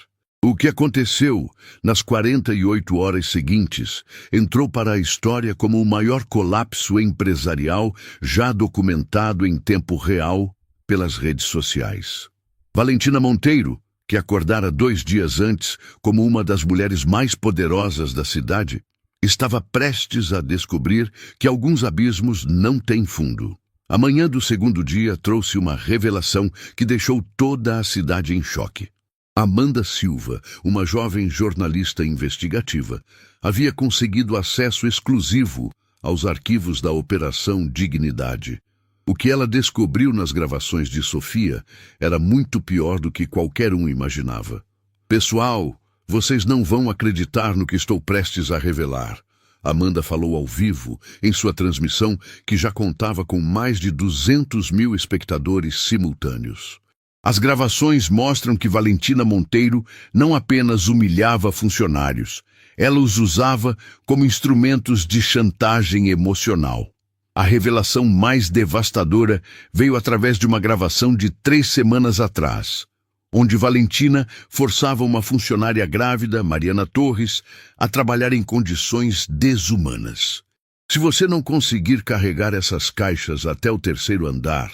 O que aconteceu nas 48 horas seguintes entrou para a história como o maior colapso empresarial já documentado em tempo real pelas redes sociais. Valentina Monteiro, que acordara 2 dias antes como uma das mulheres mais poderosas da cidade, estava prestes a descobrir que alguns abismos não têm fundo. A manhã do segundo dia trouxe uma revelação que deixou toda a cidade em choque. Amanda Silva, uma jovem jornalista investigativa, havia conseguido acesso exclusivo aos arquivos da Operação Dignidade. O que ela descobriu nas gravações de Sofia era muito pior do que qualquer um imaginava. Pessoal, vocês não vão acreditar no que estou prestes a revelar. Amanda falou ao vivo em sua transmissão, que já contava com mais de 200 mil espectadores simultâneos. As gravações mostram que Valentina Monteiro não apenas humilhava funcionários, ela os usava como instrumentos de chantagem emocional. A revelação mais devastadora veio através de uma gravação de 3 semanas atrás, onde Valentina forçava uma funcionária grávida, Mariana Torres, a trabalhar em condições desumanas. Se você não conseguir carregar essas caixas até o 3º andar,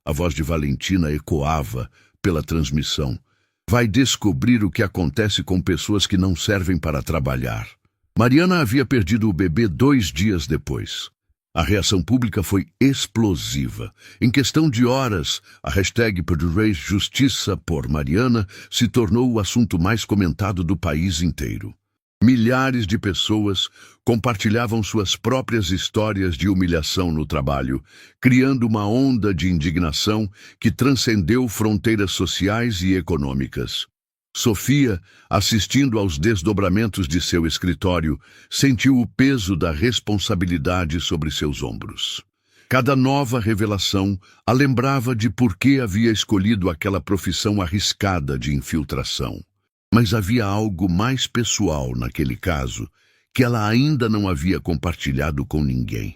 a voz de Valentina ecoava pela transmissão, vai descobrir o que acontece com pessoas que não servem para trabalhar. Mariana havia perdido o bebê 2 dias depois. A reação pública foi explosiva. Em questão de horas, a hashtag Pedirei Justiça por Mariana se tornou o assunto mais comentado do país inteiro. Milhares de pessoas compartilhavam suas próprias histórias de humilhação no trabalho, criando uma onda de indignação que transcendeu fronteiras sociais e econômicas. Sofia, assistindo aos desdobramentos de seu escritório, sentiu o peso da responsabilidade sobre seus ombros. Cada nova revelação a lembrava de por que havia escolhido aquela profissão arriscada de infiltração. Mas havia algo mais pessoal naquele caso, que ela ainda não havia compartilhado com ninguém.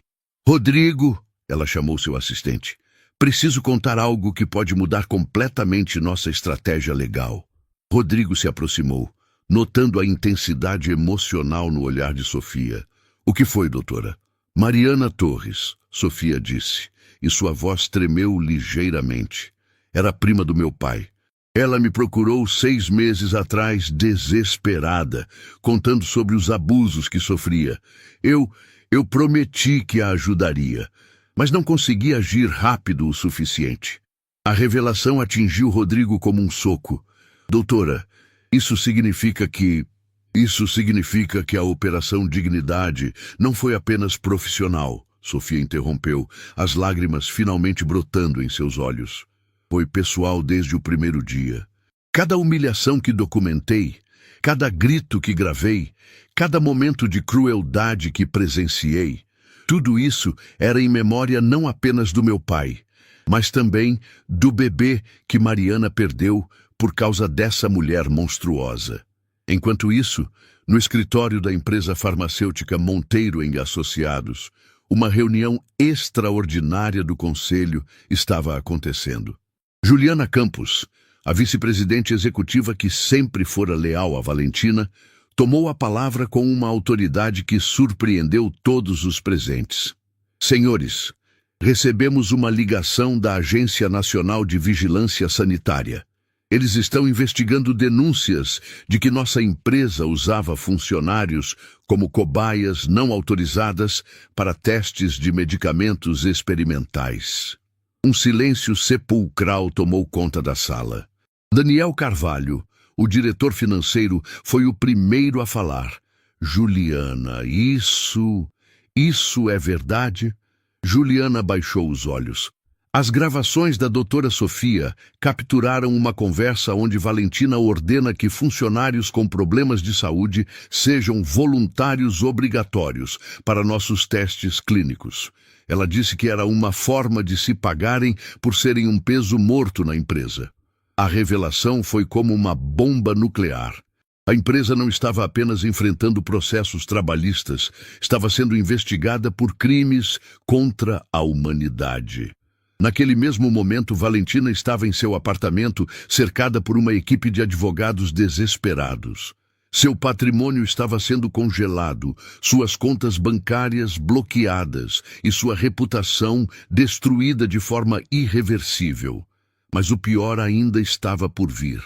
Rodrigo, ela chamou seu assistente, preciso contar algo que pode mudar completamente nossa estratégia legal. Rodrigo se aproximou, notando a intensidade emocional no olhar de Sofia. O que foi, doutora? Mariana Torres, Sofia disse, e sua voz tremeu ligeiramente. Era prima do meu pai. Ela me procurou 6 meses atrás, desesperada, contando sobre os abusos que sofria. Eu prometi que a ajudaria, mas não consegui agir rápido o suficiente. A revelação atingiu Rodrigo como um soco. Doutora, isso significa que a Operação Dignidade não foi apenas profissional, Sofia interrompeu, as lágrimas finalmente brotando em seus olhos. Foi pessoal desde o primeiro dia. Cada humilhação que documentei, cada grito que gravei, cada momento de crueldade que presenciei, tudo isso era em memória não apenas do meu pai, mas também do bebê que Mariana perdeu por causa dessa mulher monstruosa. Enquanto isso, no escritório da empresa farmacêutica Monteiro e Associados, uma reunião extraordinária do conselho estava acontecendo. Juliana Campos, a vice-presidente executiva que sempre fora leal a Valentina, tomou a palavra com uma autoridade que surpreendeu todos os presentes. Senhores, recebemos uma ligação da Agência Nacional de Vigilância Sanitária. Eles estão investigando denúncias de que nossa empresa usava funcionários como cobaias não autorizadas para testes de medicamentos experimentais. Um silêncio sepulcral tomou conta da sala. Daniel Carvalho, o diretor financeiro, foi o primeiro a falar. Juliana, isso é verdade? Juliana baixou os olhos. As gravações da doutora Sofia capturaram uma conversa onde Valentina ordena que funcionários com problemas de saúde sejam voluntários obrigatórios para nossos testes clínicos. Ela disse que era uma forma de se pagarem por serem um peso morto na empresa. A revelação foi como uma bomba nuclear. A empresa não estava apenas enfrentando processos trabalhistas, estava sendo investigada por crimes contra a humanidade. Naquele mesmo momento, Valentina estava em seu apartamento, cercada por uma equipe de advogados desesperados. Seu patrimônio estava sendo congelado, suas contas bancárias bloqueadas e sua reputação destruída de forma irreversível. Mas o pior ainda estava por vir.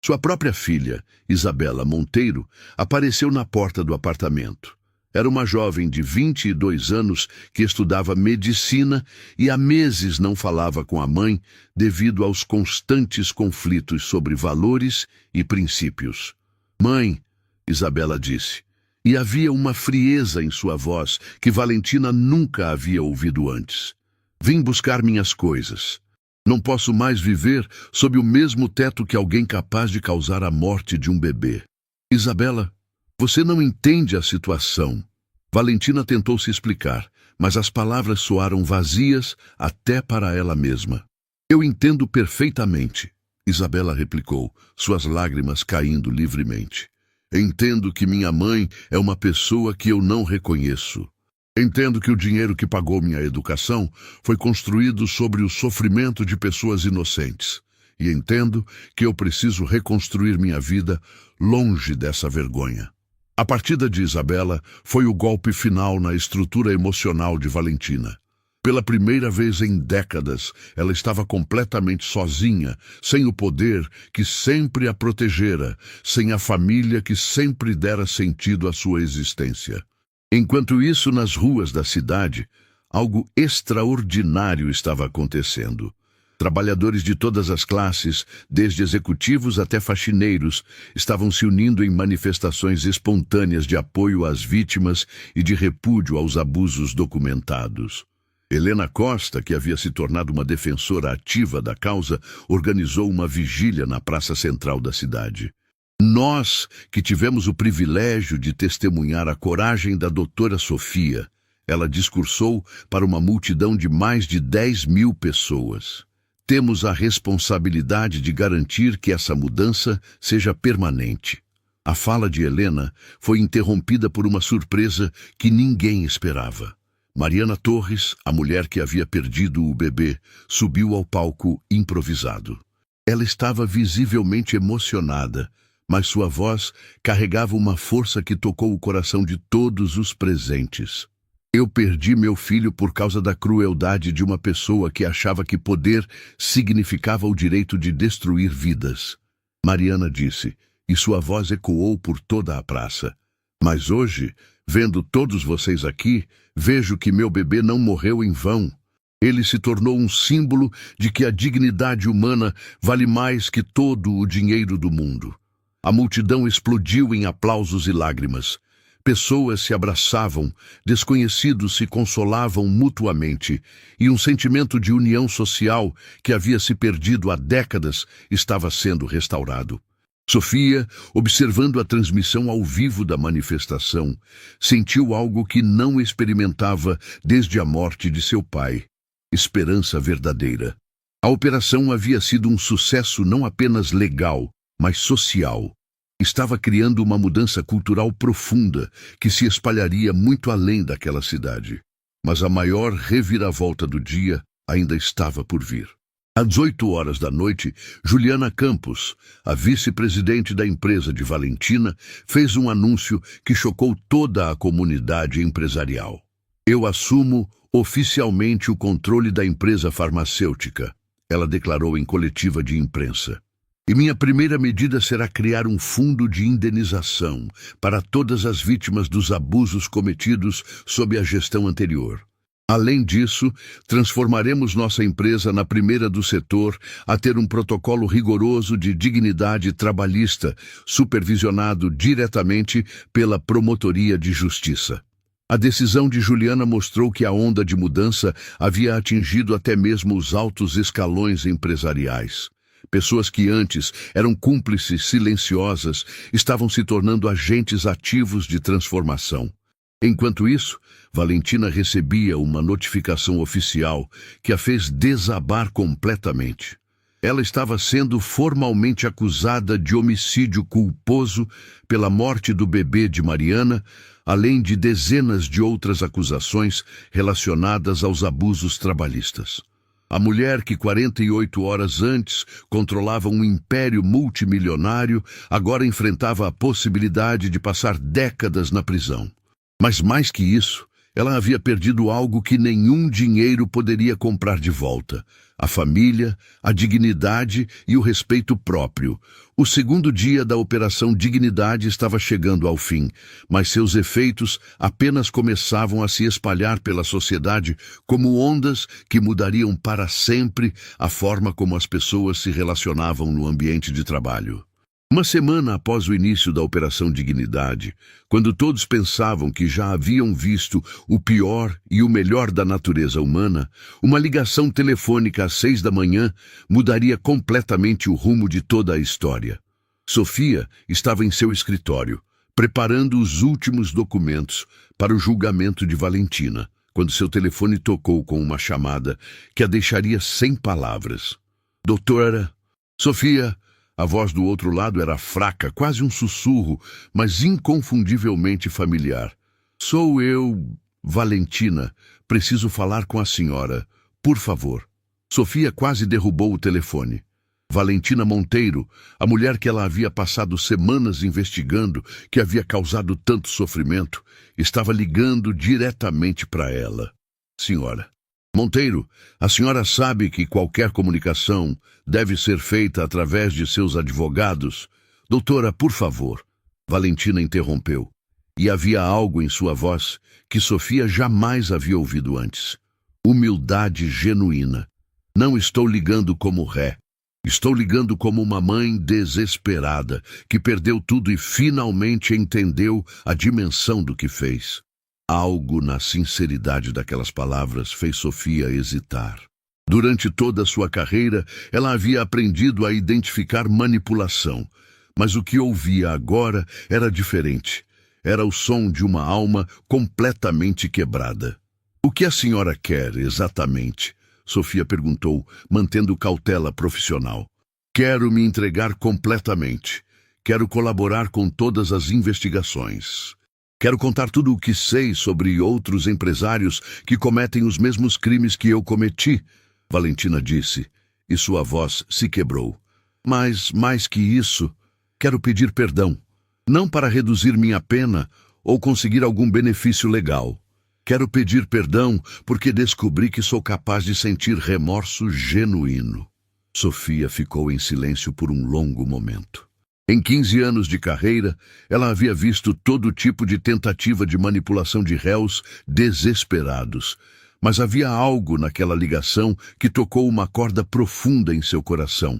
Sua própria filha, Isabela Monteiro, apareceu na porta do apartamento. Era uma jovem de 22 anos que estudava medicina e há meses não falava com a mãe devido aos constantes conflitos sobre valores e princípios. Mãe, Isabela disse, e havia uma frieza em sua voz que Valentina nunca havia ouvido antes. Vim buscar minhas coisas. Não posso mais viver sob o mesmo teto que alguém capaz de causar a morte de um bebê. Isabela, você não entende a situação. Valentina tentou se explicar, mas as palavras soaram vazias até para ela mesma. Eu entendo perfeitamente, Isabela replicou, suas lágrimas caindo livremente. Entendo que minha mãe é uma pessoa que eu não reconheço. Entendo que o dinheiro que pagou minha educação foi construído sobre o sofrimento de pessoas inocentes. E entendo que eu preciso reconstruir minha vida longe dessa vergonha. A partida de Isabela foi o golpe final na estrutura emocional de Valentina. Pela primeira vez em décadas, ela estava completamente sozinha, sem o poder que sempre a protegera, sem a família que sempre dera sentido à sua existência. Enquanto isso, nas ruas da cidade, algo extraordinário estava acontecendo. Trabalhadores de todas as classes, desde executivos até faxineiros, estavam se unindo em manifestações espontâneas de apoio às vítimas e de repúdio aos abusos documentados. Helena Costa, que havia se tornado uma defensora ativa da causa, organizou uma vigília na praça central da cidade. Nós, que tivemos o privilégio de testemunhar a coragem da doutora Sofia, ela discursou para uma multidão de mais de 10.000 pessoas. Temos a responsabilidade de garantir que essa mudança seja permanente. A fala de Helena foi interrompida por uma surpresa que ninguém esperava. Mariana Torres, a mulher que havia perdido o bebê, subiu ao palco improvisado. Ela estava visivelmente emocionada, mas sua voz carregava uma força que tocou o coração de todos os presentes. Eu perdi meu filho por causa da crueldade de uma pessoa que achava que poder significava o direito de destruir vidas. Mariana disse, e sua voz ecoou por toda a praça. Mas hoje, vendo todos vocês aqui, vejo que meu bebê não morreu em vão. Ele se tornou um símbolo de que a dignidade humana vale mais que todo o dinheiro do mundo. A multidão explodiu em aplausos e lágrimas. Pessoas se abraçavam, desconhecidos se consolavam mutuamente, e um sentimento de união social que havia se perdido há décadas estava sendo restaurado. Sofia, observando a transmissão ao vivo da manifestação, sentiu algo que não experimentava desde a morte de seu pai: esperança verdadeira. A operação havia sido um sucesso não apenas legal, mas social. Estava criando uma mudança cultural profunda que se espalharia muito além daquela cidade. Mas a maior reviravolta do dia ainda estava por vir. Às 8 horas da noite, Juliana Campos, a vice-presidente da empresa de Valentina, fez um anúncio que chocou toda a comunidade empresarial. Eu assumo oficialmente o controle da empresa farmacêutica, ela declarou em coletiva de imprensa. E minha primeira medida será criar um fundo de indenização para todas as vítimas dos abusos cometidos sob a gestão anterior. Além disso, transformaremos nossa empresa na primeira do setor a ter um protocolo rigoroso de dignidade trabalhista, supervisionado diretamente pela Promotoria de Justiça. A decisão de Juliana mostrou que a onda de mudança havia atingido até mesmo os altos escalões empresariais. Pessoas que antes eram cúmplices silenciosas estavam se tornando agentes ativos de transformação. Enquanto isso, Valentina recebia uma notificação oficial que a fez desabar completamente. Ela estava sendo formalmente acusada de homicídio culposo pela morte do bebê de Mariana, além de dezenas de outras acusações relacionadas aos abusos trabalhistas. A mulher que 48 horas antes controlava um império multimilionário agora enfrentava a possibilidade de passar décadas na prisão. Mas mais que isso, ela havia perdido algo que nenhum dinheiro poderia comprar de volta: a família, a dignidade e o respeito próprio. O segundo dia da Operação Dignidade estava chegando ao fim, mas seus efeitos apenas começavam a se espalhar pela sociedade como ondas que mudariam para sempre a forma como as pessoas se relacionavam no ambiente de trabalho. Uma semana após o início da Operação Dignidade, quando todos pensavam que já haviam visto o pior e o melhor da natureza humana, uma ligação telefônica às 6 da manhã mudaria completamente o rumo de toda a história. Sofia estava em seu escritório, preparando os últimos documentos para o julgamento de Valentina, quando seu telefone tocou com uma chamada que a deixaria sem palavras. Doutora, Sofia... A voz do outro lado era fraca, quase um sussurro, mas inconfundivelmente familiar. Sou eu, Valentina. Preciso falar com a senhora. Por favor. Sofia quase derrubou o telefone. Valentina Monteiro, a mulher que ela havia passado semanas investigando, que havia causado tanto sofrimento, estava ligando diretamente para ela. Senhora. Monteiro, a senhora sabe que qualquer comunicação deve ser feita através de seus advogados? Doutora, por favor. Valentina interrompeu. E havia algo em sua voz que Sofia jamais havia ouvido antes. Humildade genuína. Não estou ligando como ré. Estou ligando como uma mãe desesperada, que perdeu tudo e finalmente entendeu a dimensão do que fez. Algo na sinceridade daquelas palavras fez Sofia hesitar. Durante toda a sua carreira, ela havia aprendido a identificar manipulação, mas o que ouvia agora era diferente. Era o som de uma alma completamente quebrada. O que a senhora quer exatamente? Sofia perguntou, mantendo cautela profissional. Quero me entregar completamente. Quero colaborar com todas as investigações. Quero contar tudo o que sei sobre outros empresários que cometem os mesmos crimes que eu cometi, Valentina disse, e sua voz se quebrou. Mas, mais que isso, quero pedir perdão. Não para reduzir minha pena ou conseguir algum benefício legal. Quero pedir perdão porque descobri que sou capaz de sentir remorso genuíno. Sofia ficou em silêncio por um longo momento. Em 15 anos de carreira, ela havia visto todo tipo de tentativa de manipulação de réus desesperados, mas havia algo naquela ligação que tocou uma corda profunda em seu coração.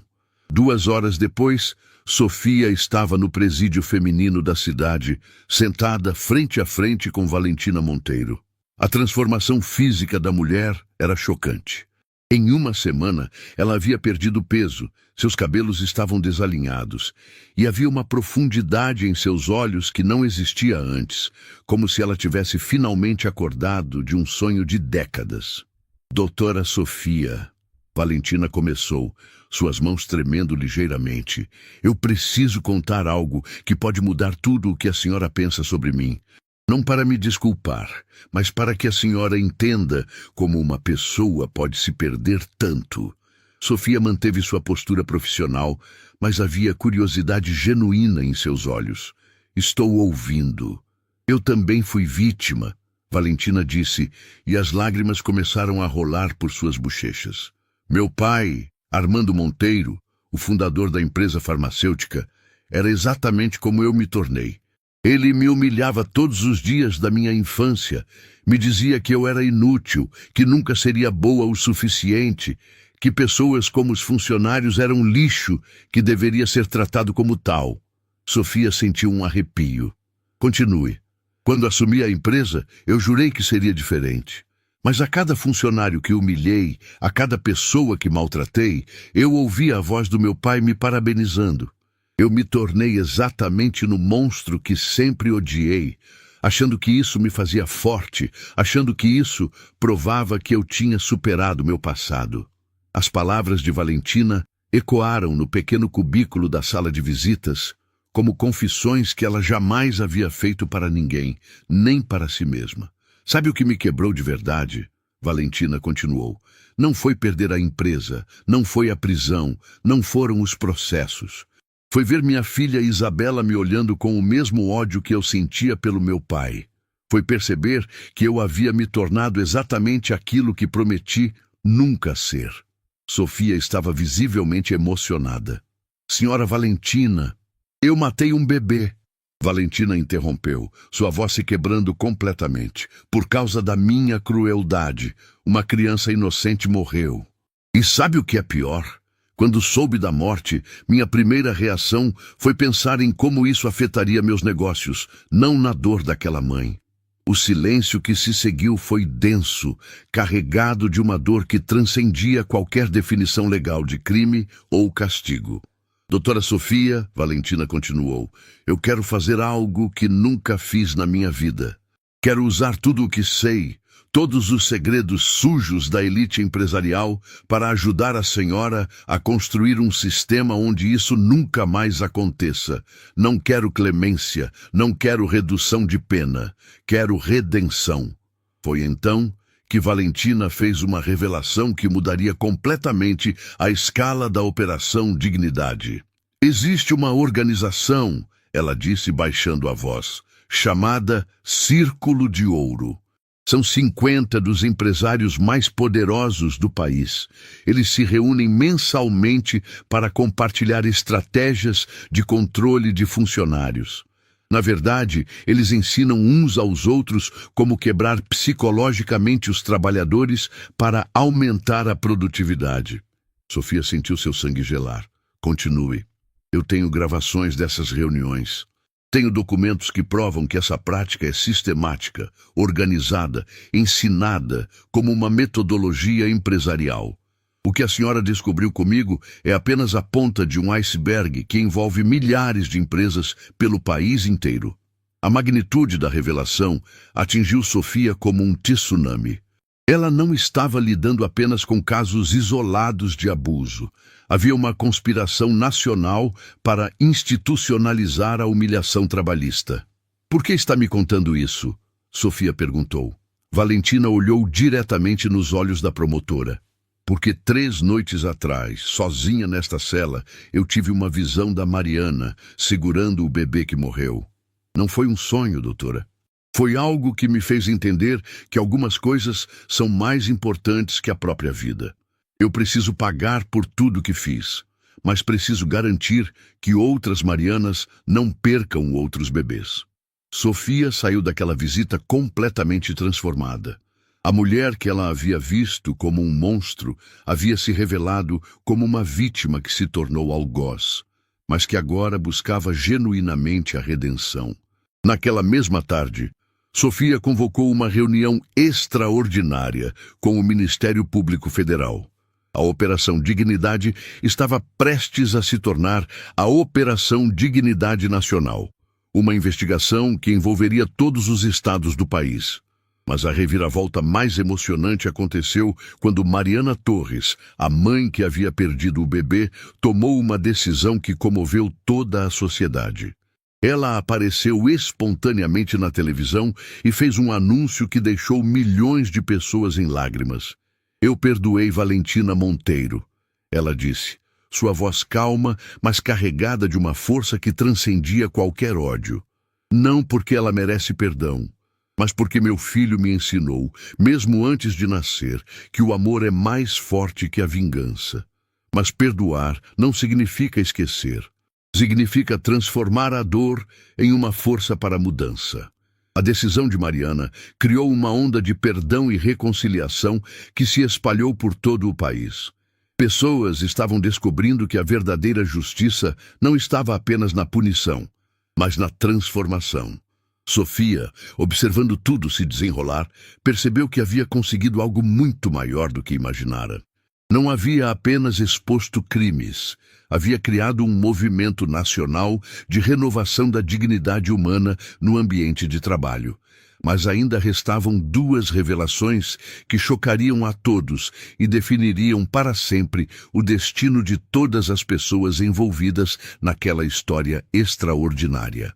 2 horas depois, Sofia estava no presídio feminino da cidade, sentada frente a frente com Valentina Monteiro. A transformação física da mulher era chocante. Em uma semana, ela havia perdido peso, seus cabelos estavam desalinhados, e havia uma profundidade em seus olhos que não existia antes, como se ela tivesse finalmente acordado de um sonho de décadas. Doutora Sofia, Valentina começou, suas mãos tremendo ligeiramente. Eu preciso contar algo que pode mudar tudo o que a senhora pensa sobre mim. Não para me desculpar, mas para que a senhora entenda como uma pessoa pode se perder tanto. Sofia manteve sua postura profissional, mas havia curiosidade genuína em seus olhos. Estou ouvindo. Eu também fui vítima, Valentina disse, e as lágrimas começaram a rolar por suas bochechas. Meu pai, Armando Monteiro, o fundador da empresa farmacêutica, era exatamente como eu me tornei. Ele me humilhava todos os dias da minha infância, me dizia que eu era inútil, que nunca seria boa o suficiente, que pessoas como os funcionários eram lixo, que deveria ser tratado como tal. Sofia sentiu um arrepio. Continue. Quando assumi a empresa, eu jurei que seria diferente. Mas a cada funcionário que humilhei, a cada pessoa que maltratei, eu ouvi a voz do meu pai me parabenizando. Eu me tornei exatamente no monstro que sempre odiei, achando que isso me fazia forte, achando que isso provava que eu tinha superado meu passado. As palavras de Valentina ecoaram no pequeno cubículo da sala de visitas, como confissões que ela jamais havia feito para ninguém, nem para si mesma. Sabe o que me quebrou de verdade? Valentina continuou. Não foi perder a empresa, não foi a prisão, não foram os processos. Foi ver minha filha Isabela me olhando com o mesmo ódio que eu sentia pelo meu pai. Foi perceber que eu havia me tornado exatamente aquilo que prometi nunca ser. Sofia estava visivelmente emocionada. Senhora Valentina, eu matei um bebê. Valentina interrompeu, sua voz se quebrando completamente. Por causa da minha crueldade, uma criança inocente morreu. E sabe o que é pior? Quando soube da morte, minha primeira reação foi pensar em como isso afetaria meus negócios, não na dor daquela mãe. O silêncio que se seguiu foi denso, carregado de uma dor que transcendia qualquer definição legal de crime ou castigo. Doutora Sofia, Valentina continuou, eu quero fazer algo que nunca fiz na minha vida. Quero usar tudo o que sei, todos os segredos sujos da elite empresarial para ajudar a senhora a construir um sistema onde isso nunca mais aconteça. Não quero clemência, não quero redução de pena, quero redenção. Foi então que Valentina fez uma revelação que mudaria completamente a escala da Operação Dignidade. Existe uma organização, ela disse baixando a voz, chamada Círculo de Ouro. São 50 dos empresários mais poderosos do país. Eles se reúnem mensalmente para compartilhar estratégias de controle de funcionários. Na verdade, eles ensinam uns aos outros como quebrar psicologicamente os trabalhadores para aumentar a produtividade. Sofia sentiu seu sangue gelar. Continue. Eu tenho gravações dessas reuniões. Tenho documentos que provam que essa prática é sistemática, organizada, ensinada como uma metodologia empresarial. O que a senhora descobriu comigo é apenas a ponta de um iceberg que envolve milhares de empresas pelo país inteiro. A magnitude da revelação atingiu Sofia como um tsunami. Ela não estava lidando apenas com casos isolados de abuso. Havia uma conspiração nacional para institucionalizar a humilhação trabalhista. Por que está me contando isso? Sofia perguntou. Valentina olhou diretamente nos olhos da promotora. Porque 3 noites atrás, sozinha nesta cela, eu tive uma visão da Mariana segurando o bebê que morreu. Não foi um sonho, doutora. Foi algo que me fez entender que algumas coisas são mais importantes que a própria vida. Eu preciso pagar por tudo que fiz, mas preciso garantir que outras Marianas não percam outros bebês. Sofia saiu daquela visita completamente transformada. A mulher que ela havia visto como um monstro havia se revelado como uma vítima que se tornou algoz, mas que agora buscava genuinamente a redenção. Naquela mesma tarde, Sofia convocou uma reunião extraordinária com o Ministério Público Federal. A Operação Dignidade estava prestes a se tornar a Operação Dignidade Nacional, uma investigação que envolveria todos os estados do país. Mas a reviravolta mais emocionante aconteceu quando Mariana Torres, a mãe que havia perdido o bebê, tomou uma decisão que comoveu toda a sociedade. Ela apareceu espontaneamente na televisão e fez um anúncio que deixou milhões de pessoas em lágrimas. Eu perdoei Valentina Monteiro, ela disse, sua voz calma, mas carregada de uma força que transcendia qualquer ódio. Não porque ela merece perdão, mas porque meu filho me ensinou, mesmo antes de nascer, que o amor é mais forte que a vingança. Mas perdoar não significa esquecer. Significa transformar a dor em uma força para a mudança. A decisão de Mariana criou uma onda de perdão e reconciliação que se espalhou por todo o país. Pessoas estavam descobrindo que a verdadeira justiça não estava apenas na punição, mas na transformação. Sofia, observando tudo se desenrolar, percebeu que havia conseguido algo muito maior do que imaginara. Não havia apenas exposto crimes, havia criado um movimento nacional de renovação da dignidade humana no ambiente de trabalho. Mas ainda restavam 2 revelações que chocariam a todos e definiriam para sempre o destino de todas as pessoas envolvidas naquela história extraordinária.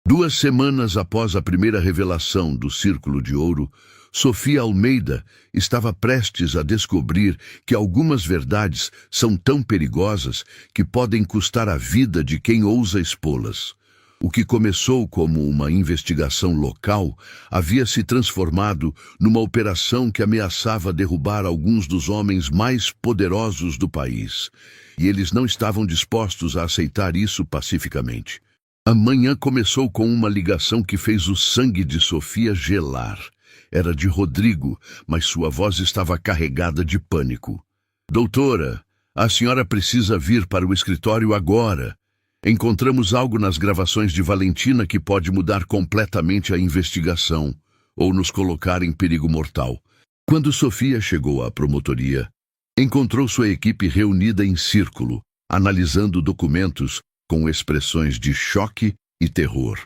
2 semanas após a primeira revelação do Círculo de Ouro, Sofia Almeida estava prestes a descobrir que algumas verdades são tão perigosas que podem custar a vida de quem ousa expô-las. O que começou como uma investigação local havia se transformado numa operação que ameaçava derrubar alguns dos homens mais poderosos do país. E eles não estavam dispostos a aceitar isso pacificamente. A manhã começou com uma ligação que fez o sangue de Sofia gelar. Era de Rodrigo, mas sua voz estava carregada de pânico. Doutora, A senhora precisa vir para o escritório agora. Encontramos algo nas gravações de Valentina que pode mudar completamente a investigação ou nos colocar em perigo mortal. Quando Sofia chegou à promotoria, encontrou sua equipe reunida em círculo, analisando documentos com expressões de choque e terror.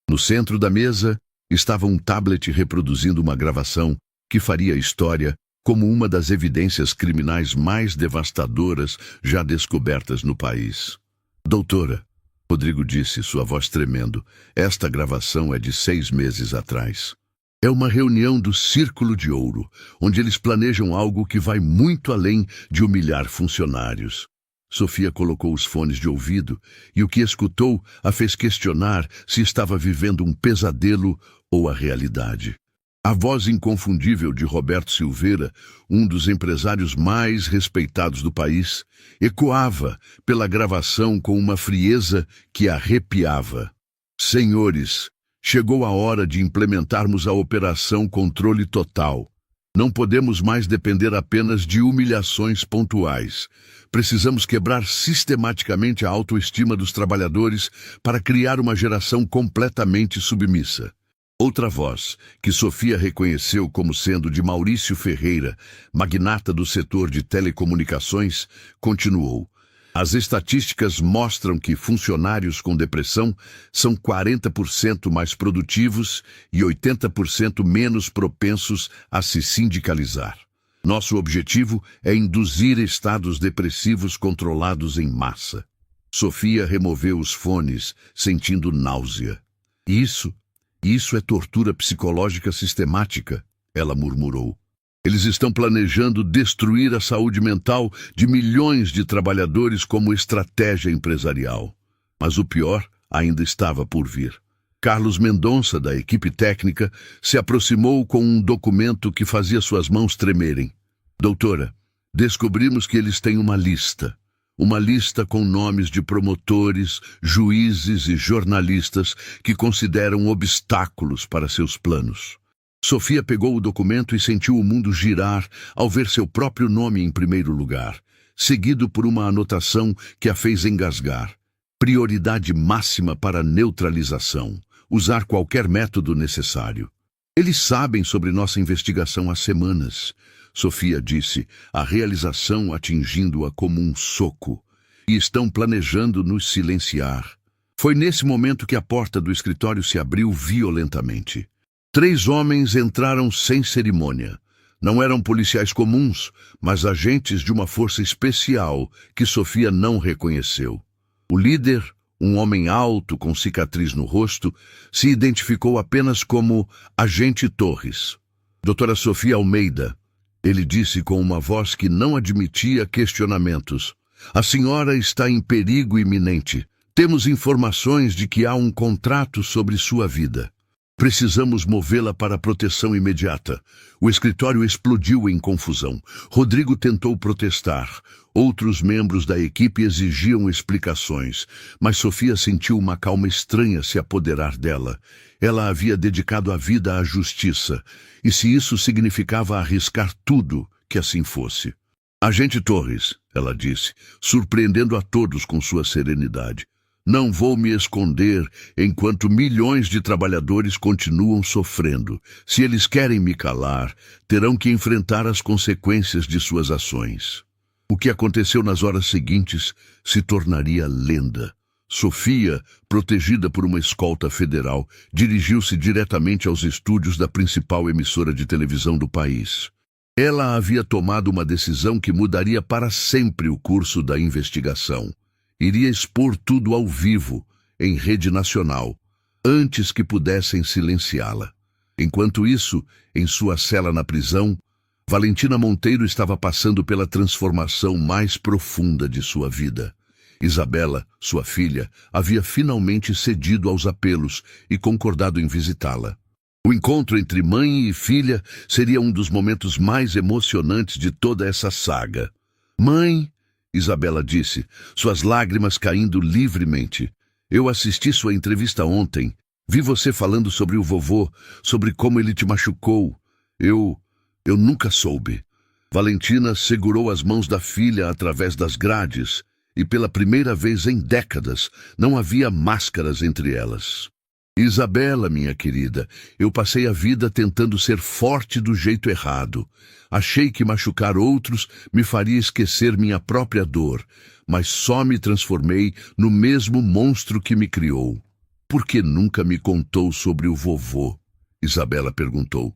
No centro da mesa estava um tablet reproduzindo uma gravação que faria história como uma das evidências criminais mais devastadoras já descobertas no país. Doutora, Rodrigo disse, sua voz tremendo, esta gravação é de 6 meses atrás. É uma reunião do Círculo de Ouro, onde eles planejam algo que vai muito além de humilhar funcionários. Sofia colocou os fones de ouvido e o que escutou a fez questionar se estava vivendo um pesadelo ou a realidade. A voz inconfundível de Roberto Silveira, um dos empresários mais respeitados do país, ecoava pela gravação com uma frieza que arrepiava. Senhores, chegou a hora de implementarmos a Operação Controle Total. Não podemos mais depender apenas de humilhações pontuais. Precisamos quebrar sistematicamente a autoestima dos trabalhadores para criar uma geração completamente submissa. Outra voz, que Sofia reconheceu como sendo de Maurício Ferreira, magnata do setor de telecomunicações, continuou. As estatísticas mostram que funcionários com depressão são 40% mais produtivos e 80% menos propensos a se sindicalizar. Nosso objetivo é induzir estados depressivos controlados em massa. Sofia removeu os fones, sentindo náusea. Isso é tortura psicológica sistemática, ela murmurou. Eles estão planejando destruir a saúde mental de milhões de trabalhadores como estratégia empresarial. Mas o pior ainda estava por vir. Carlos Mendonça, da equipe técnica, se aproximou com um documento que fazia suas mãos tremerem. Doutora, descobrimos que eles têm uma lista. Uma lista com nomes de promotores, juízes e jornalistas que consideram obstáculos para seus planos. Sofia pegou o documento e sentiu o mundo girar ao ver seu próprio nome em primeiro lugar, seguido por uma anotação que a fez engasgar. Prioridade máxima para neutralização. Usar qualquer método necessário. Eles sabem sobre nossa investigação há semanas. Sofia disse, a realização atingindo-a como um soco. E estão planejando nos silenciar. Foi nesse momento que a porta do escritório se abriu violentamente. 3 homens entraram sem cerimônia. Não eram policiais comuns, mas agentes de uma força especial que Sofia não reconheceu. O líder, um homem alto com cicatriz no rosto, se identificou apenas como Agente Torres. Doutora Sofia Almeida, ele disse com uma voz que não admitia questionamentos. A senhora está em perigo iminente. Temos informações de que há um contrato sobre sua vida. Precisamos movê-la para proteção imediata. O escritório explodiu em confusão. Rodrigo tentou protestar. Outros membros da equipe exigiam explicações, mas Sofia sentiu uma calma estranha se apoderar dela. Ela havia dedicado a vida à justiça, e se isso significava arriscar tudo, que assim fosse. Agente Torres, ela disse, surpreendendo a todos com sua serenidade. Não vou me esconder enquanto milhões de trabalhadores continuam sofrendo. Se eles querem me calar, terão que enfrentar as consequências de suas ações. O que aconteceu nas horas seguintes se tornaria lenda. Sofia, protegida por uma escolta federal, dirigiu-se diretamente aos estúdios da principal emissora de televisão do país. Ela havia tomado uma decisão que mudaria para sempre o curso da investigação. Iria expor tudo ao vivo, em rede nacional, antes que pudessem silenciá-la. Enquanto isso, em sua cela na prisão, Valentina Monteiro estava passando pela transformação mais profunda de sua vida. Isabela, sua filha, havia finalmente cedido aos apelos e concordado em visitá-la. O encontro entre mãe e filha seria um dos momentos mais emocionantes de toda essa saga. Mãe, Isabela disse, suas lágrimas caindo livremente. Eu assisti sua entrevista ontem. Vi você falando sobre o vovô, sobre como ele te machucou. Eu nunca soube. Valentina segurou as mãos da filha através das grades e, pela primeira vez em décadas, não havia máscaras entre elas. Isabela, minha querida, eu passei a vida tentando ser forte do jeito errado. Achei que machucar outros me faria esquecer minha própria dor, mas só me transformei no mesmo monstro que me criou. Por que nunca me contou sobre o vovô? Isabela perguntou,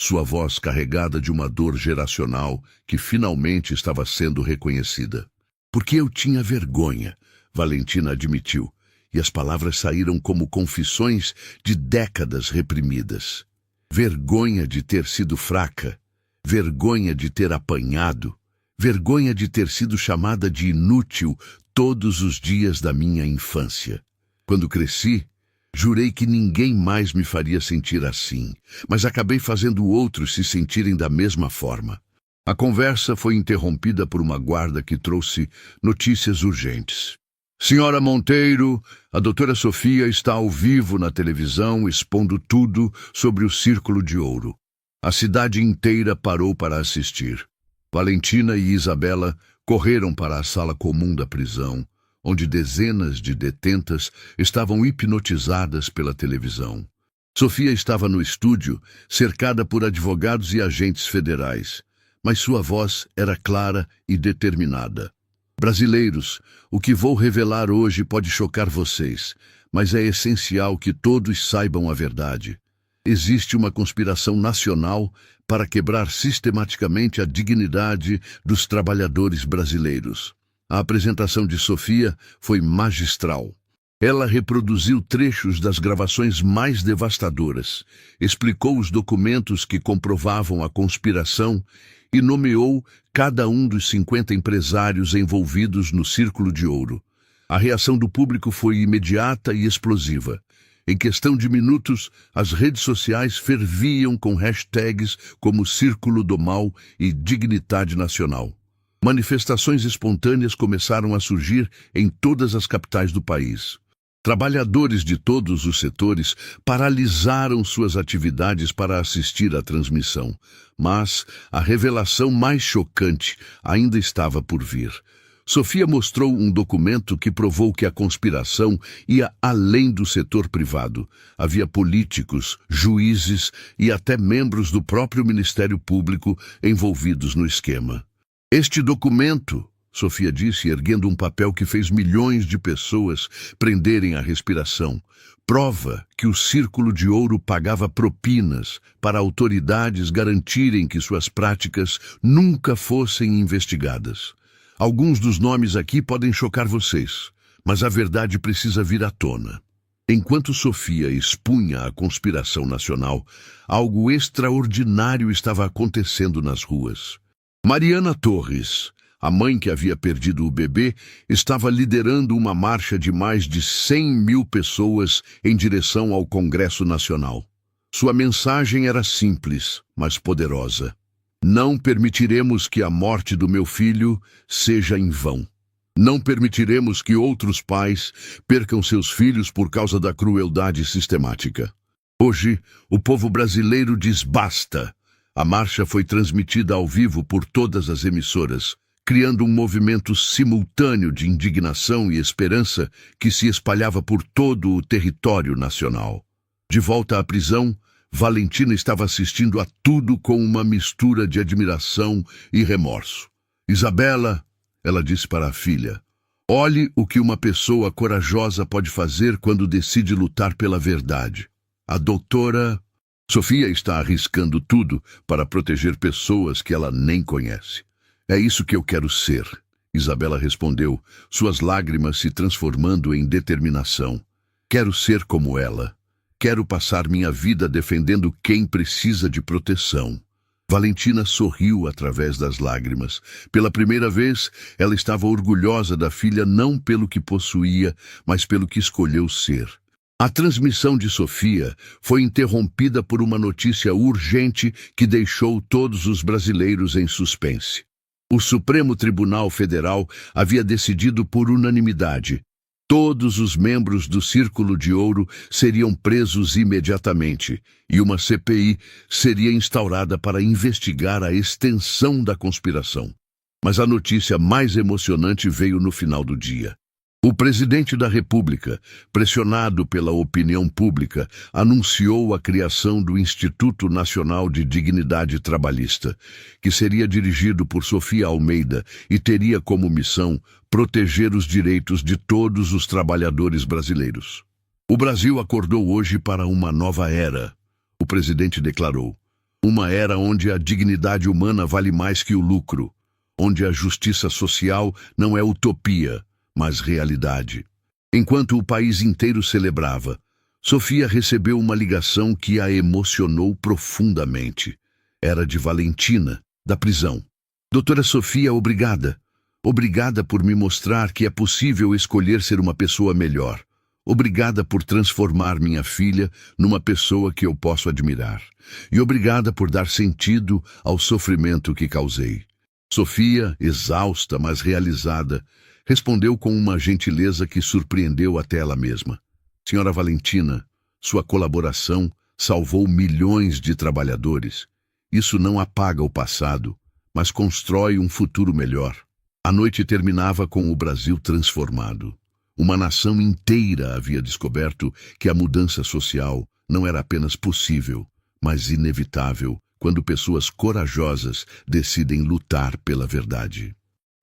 sua voz carregada de uma dor geracional que finalmente estava sendo reconhecida. Porque eu tinha vergonha, Valentina admitiu, e as palavras saíram como confissões de décadas reprimidas. Vergonha de ter sido fraca, vergonha de ter apanhado, vergonha de ter sido chamada de inútil todos os dias da minha infância. Quando cresci, jurei que ninguém mais me faria sentir assim, mas acabei fazendo outros se sentirem da mesma forma. A conversa foi interrompida por uma guarda que trouxe notícias urgentes. Senhora Monteiro, a doutora Sofia está ao vivo na televisão expondo tudo sobre o Círculo de Ouro. A cidade inteira parou para assistir. Valentina e Isabela correram para a sala comum da prisão, onde dezenas de detentas estavam hipnotizadas pela televisão. Sofia estava no estúdio, cercada por advogados e agentes federais, mas sua voz era clara e determinada. Brasileiros, o que vou revelar hoje pode chocar vocês, mas é essencial que todos saibam a verdade. Existe uma conspiração nacional para quebrar sistematicamente a dignidade dos trabalhadores brasileiros. A apresentação de Sofia foi magistral. Ela reproduziu trechos das gravações mais devastadoras, explicou os documentos que comprovavam a conspiração e nomeou cada um dos 50 empresários envolvidos no Círculo de Ouro. A reação do público foi imediata e explosiva. Em questão de minutos, as redes sociais ferviam com hashtags como Círculo do Mal e Dignidade Nacional. Manifestações espontâneas começaram a surgir em todas as capitais do país. Trabalhadores de todos os setores paralisaram suas atividades para assistir à transmissão. Mas a revelação mais chocante ainda estava por vir. Sofia mostrou um documento que provou que a conspiração ia além do setor privado. Havia políticos, juízes e até membros do próprio Ministério Público envolvidos no esquema. Este documento, Sofia disse, erguendo um papel que fez milhões de pessoas prenderem a respiração, prova que o Círculo de Ouro pagava propinas para autoridades garantirem que suas práticas nunca fossem investigadas. Alguns dos nomes aqui podem chocar vocês, mas a verdade precisa vir à tona. Enquanto Sofia expunha a conspiração nacional, algo extraordinário estava acontecendo nas ruas. Mariana Torres, a mãe que havia perdido o bebê, estava liderando uma marcha de mais de 100.000 pessoas em direção ao Congresso Nacional. Sua mensagem era simples, mas poderosa. Não permitiremos que a morte do meu filho seja em vão. Não permitiremos que outros pais percam seus filhos por causa da crueldade sistemática. Hoje, o povo brasileiro diz basta. A marcha foi transmitida ao vivo por todas as emissoras, criando um movimento simultâneo de indignação e esperança que se espalhava por todo o território nacional. De volta à prisão, Valentina estava assistindo a tudo com uma mistura de admiração e remorso. Isabela, ela disse para a filha, olhe o que uma pessoa corajosa pode fazer quando decide lutar pela verdade. A doutora Sofia está arriscando tudo para proteger pessoas que ela nem conhece. É isso que eu quero ser, Isabela respondeu, suas lágrimas se transformando em determinação. Quero ser como ela. Quero passar minha vida defendendo quem precisa de proteção. Valentina sorriu através das lágrimas. Pela primeira vez, ela estava orgulhosa da filha não pelo que possuía, mas pelo que escolheu ser. A transmissão de Sofia foi interrompida por uma notícia urgente que deixou todos os brasileiros em suspense. O Supremo Tribunal Federal havia decidido por unanimidade. Todos os membros do Círculo de Ouro seriam presos imediatamente e uma CPI seria instaurada para investigar a extensão da conspiração. Mas a notícia mais emocionante veio no final do dia. O presidente da República, pressionado pela opinião pública, anunciou a criação do Instituto Nacional de Dignidade Trabalhista, que seria dirigido por Sofia Almeida e teria como missão proteger os direitos de todos os trabalhadores brasileiros. O Brasil acordou hoje para uma nova era, o presidente declarou. Uma era onde a dignidade humana vale mais que o lucro, onde a justiça social não é utopia, mas realidade. Enquanto o país inteiro celebrava, Sofia recebeu uma ligação que a emocionou profundamente. Era de Valentina, da prisão. Doutora Sofia, obrigada. Obrigada por me mostrar que é possível escolher ser uma pessoa melhor. Obrigada por transformar minha filha numa pessoa que eu posso admirar. E obrigada por dar sentido ao sofrimento que causei. Sofia, exausta, mas realizada, respondeu com uma gentileza que surpreendeu até ela mesma. Senhora Valentina, sua colaboração salvou milhões de trabalhadores. Isso não apaga o passado, mas constrói um futuro melhor. A noite terminava com o Brasil transformado. Uma nação inteira havia descoberto que a mudança social não era apenas possível, mas inevitável, quando pessoas corajosas decidem lutar pela verdade.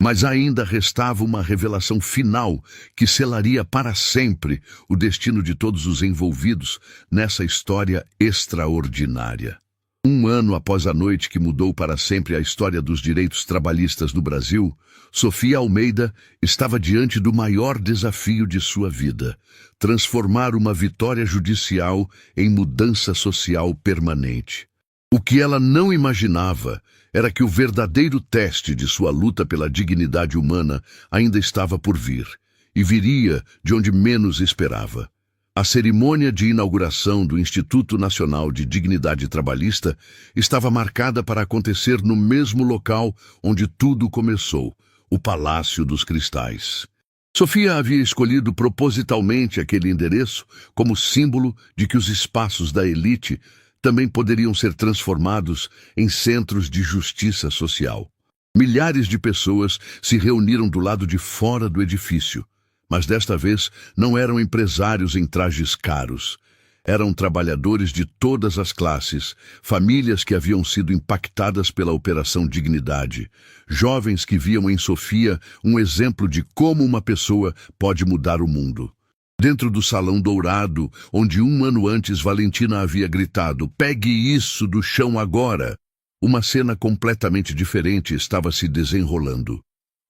Mas ainda restava uma revelação final que selaria para sempre o destino de todos os envolvidos nessa história extraordinária. Um ano após a noite que mudou para sempre a história dos direitos trabalhistas no Brasil, Sofia Almeida estava diante do maior desafio de sua vida: transformar uma vitória judicial em mudança social permanente. O que ela não imaginava era que o verdadeiro teste de sua luta pela dignidade humana ainda estava por vir, e viria de onde menos esperava. A cerimônia de inauguração do Instituto Nacional de Dignidade Trabalhista estava marcada para acontecer no mesmo local onde tudo começou, o Palácio dos Cristais. Sofia havia escolhido propositalmente aquele endereço como símbolo de que os espaços da elite também poderiam ser transformados em centros de justiça social. Milhares de pessoas se reuniram do lado de fora do edifício, mas desta vez não eram empresários em trajes caros. Eram trabalhadores de todas as classes, famílias que haviam sido impactadas pela Operação Dignidade, jovens que viam em Sofia um exemplo de como uma pessoa pode mudar o mundo. Dentro do salão dourado, onde um ano antes Valentina havia gritado, "Pegue isso do chão agora!", uma cena completamente diferente estava se desenrolando.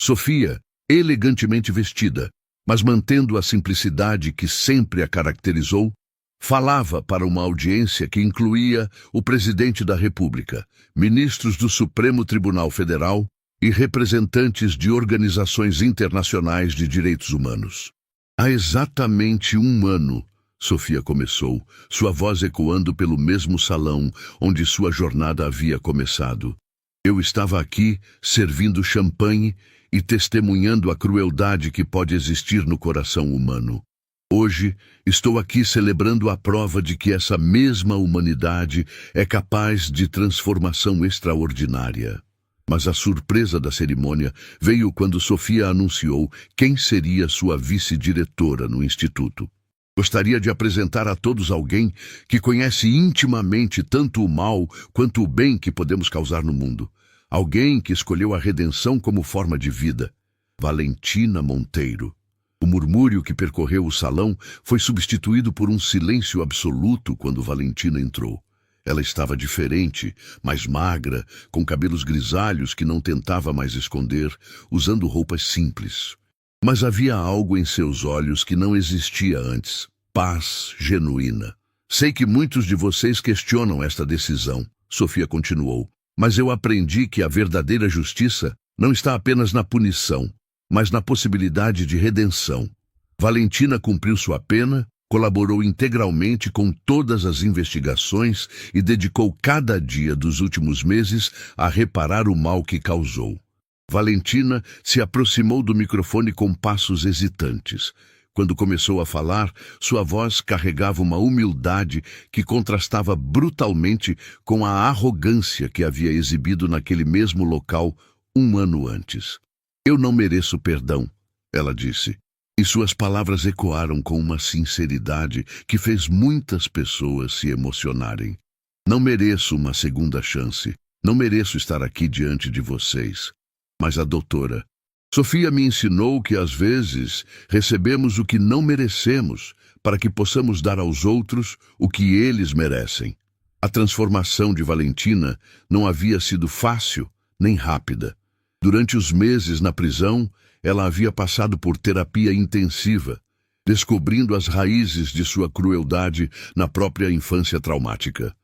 Sofia, elegantemente vestida, mas mantendo a simplicidade que sempre a caracterizou, falava para uma audiência que incluía o presidente da República, ministros do Supremo Tribunal Federal e representantes de organizações internacionais de direitos humanos. Há exatamente um ano, Sofia começou, sua voz ecoando pelo mesmo salão onde sua jornada havia começado. Eu estava aqui, servindo champanhe e testemunhando a crueldade que pode existir no coração humano. Hoje, estou aqui celebrando a prova de que essa mesma humanidade é capaz de transformação extraordinária. Mas a surpresa da cerimônia veio quando Sofia anunciou quem seria sua vice-diretora no Instituto. Gostaria de apresentar a todos alguém que conhece intimamente tanto o mal quanto o bem que podemos causar no mundo. Alguém que escolheu a redenção como forma de vida. Valentina Monteiro. O murmúrio que percorreu o salão foi substituído por um silêncio absoluto quando Valentina entrou. Ela estava diferente, mais magra, com cabelos grisalhos que não tentava mais esconder, usando roupas simples. Mas havia algo em seus olhos que não existia antes: paz genuína. Sei que muitos de vocês questionam esta decisão, Sofia continuou, mas eu aprendi que a verdadeira justiça não está apenas na punição, mas na possibilidade de redenção. Valentina cumpriu sua pena, colaborou integralmente com todas as investigações e dedicou cada dia dos últimos meses a reparar o mal que causou. Valentina se aproximou do microfone com passos hesitantes. Quando começou a falar, sua voz carregava uma humildade que contrastava brutalmente com a arrogância que havia exibido naquele mesmo local 1 ano antes. Eu não mereço perdão, ela disse, e suas palavras ecoaram com uma sinceridade que fez muitas pessoas se emocionarem. Não mereço uma segunda chance, não mereço estar aqui diante de vocês. Mas a doutora Sofia me ensinou que às vezes recebemos o que não merecemos para que possamos dar aos outros o que eles merecem. A transformação de Valentina não havia sido fácil nem rápida. Durante os meses na prisão, ela havia passado por terapia intensiva, descobrindo as raízes de sua crueldade na própria infância traumática.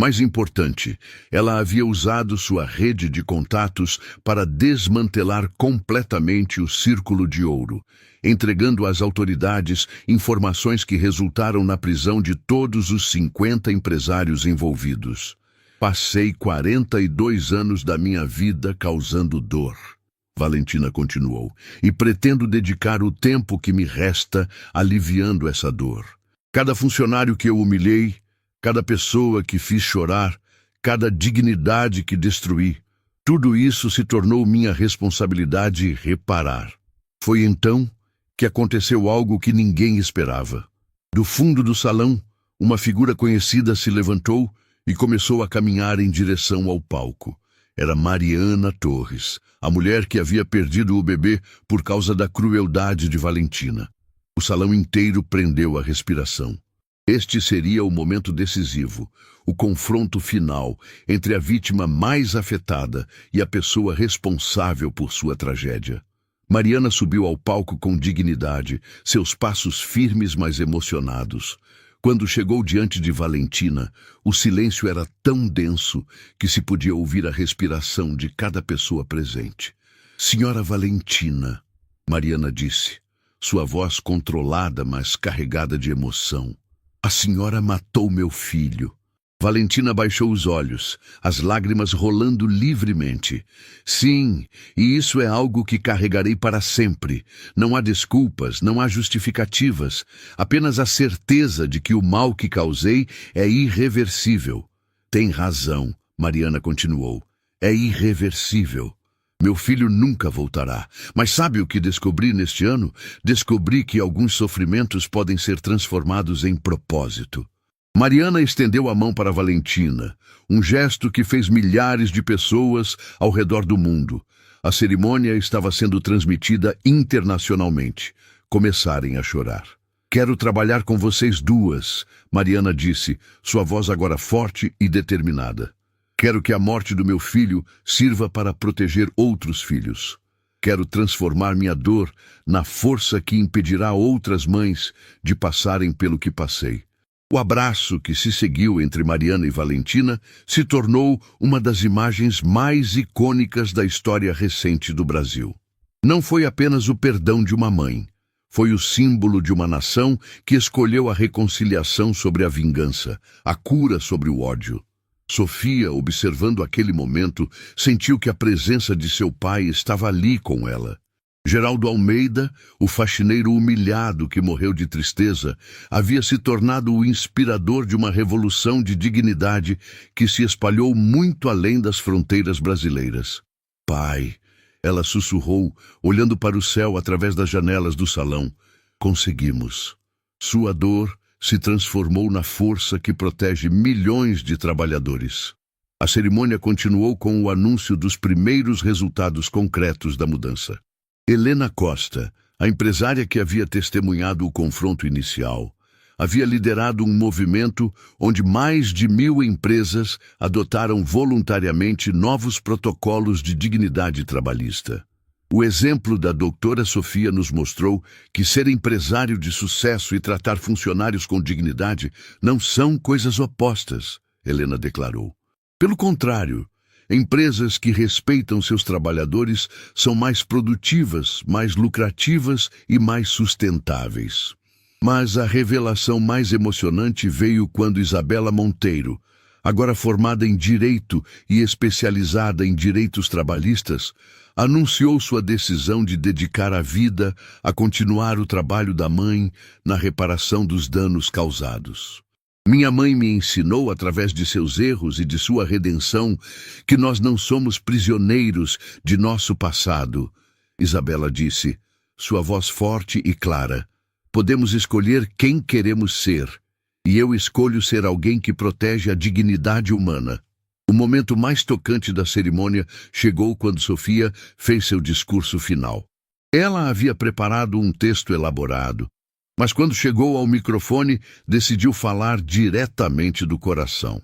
Mais importante, ela havia usado sua rede de contatos para desmantelar completamente o Círculo de Ouro, entregando às autoridades informações que resultaram na prisão de todos os 50 empresários envolvidos. Passei 42 anos da minha vida causando dor, Valentina continuou, e pretendo dedicar o tempo que me resta aliviando essa dor. Cada funcionário que eu humilhei, cada pessoa que fiz chorar, cada dignidade que destruí, tudo isso se tornou minha responsabilidade reparar. Foi então que aconteceu algo que ninguém esperava. Do fundo do salão, uma figura conhecida se levantou e começou a caminhar em direção ao palco. Era Mariana Torres, a mulher que havia perdido o bebê por causa da crueldade de Valentina. O salão inteiro prendeu a respiração. Este seria o momento decisivo, o confronto final entre a vítima mais afetada e a pessoa responsável por sua tragédia. Mariana subiu ao palco com dignidade, seus passos firmes mas emocionados. Quando chegou diante de Valentina, o silêncio era tão denso que se podia ouvir a respiração de cada pessoa presente. "Senhora Valentina", Mariana disse, sua voz controlada mas carregada de emoção. "A senhora matou meu filho." Valentina baixou os olhos, as lágrimas rolando livremente. "Sim, e isso é algo que carregarei para sempre. Não há desculpas, não há justificativas, apenas a certeza de que o mal que causei é irreversível." "Tem razão", Mariana continuou. "É irreversível. Meu filho nunca voltará. Mas sabe o que descobri neste ano? Descobri que alguns sofrimentos podem ser transformados em propósito." Mariana estendeu a mão para Valentina, um gesto que fez milhares de pessoas ao redor do mundo. A cerimônia estava sendo transmitida internacionalmente. Começarem a chorar. "Quero trabalhar com vocês duas", Mariana disse, sua voz agora forte e determinada. "Quero que a morte do meu filho sirva para proteger outros filhos. Quero transformar minha dor na força que impedirá outras mães de passarem pelo que passei." O abraço que se seguiu entre Mariana e Valentina se tornou uma das imagens mais icônicas da história recente do Brasil. Não foi apenas o perdão de uma mãe, foi o símbolo de uma nação que escolheu a reconciliação sobre a vingança, a cura sobre o ódio. Sofia, observando aquele momento, sentiu que a presença de seu pai estava ali com ela. Geraldo Almeida, o faxineiro humilhado que morreu de tristeza, havia se tornado o inspirador de uma revolução de dignidade que se espalhou muito além das fronteiras brasileiras. "Pai", ela sussurrou, olhando para o céu através das janelas do salão. "Conseguimos." Sua dor se transformou na força que protege milhões de trabalhadores. A cerimônia continuou com o anúncio dos primeiros resultados concretos da mudança. Helena Costa, a empresária que havia testemunhado o confronto inicial, havia liderado um movimento onde mais de 1000 empresas adotaram voluntariamente novos protocolos de dignidade trabalhista. O exemplo da doutora Sofia nos mostrou que ser empresário de sucesso e tratar funcionários com dignidade não são coisas opostas, Helena declarou. Pelo contrário, empresas que respeitam seus trabalhadores são mais produtivas, mais lucrativas e mais sustentáveis. Mas a revelação mais emocionante veio quando Isabela Monteiro, agora formada em Direito e especializada em direitos trabalhistas, anunciou sua decisão de dedicar a vida a continuar o trabalho da mãe na reparação dos danos causados. Minha mãe me ensinou, através de seus erros e de sua redenção, que nós não somos prisioneiros de nosso passado. Isabela disse, sua voz forte e clara. Podemos escolher quem queremos ser, e eu escolho ser alguém que protege a dignidade humana. O momento mais tocante da cerimônia chegou quando Sofia fez seu discurso final. Ela havia preparado um texto elaborado, mas quando chegou ao microfone, decidiu falar diretamente do coração.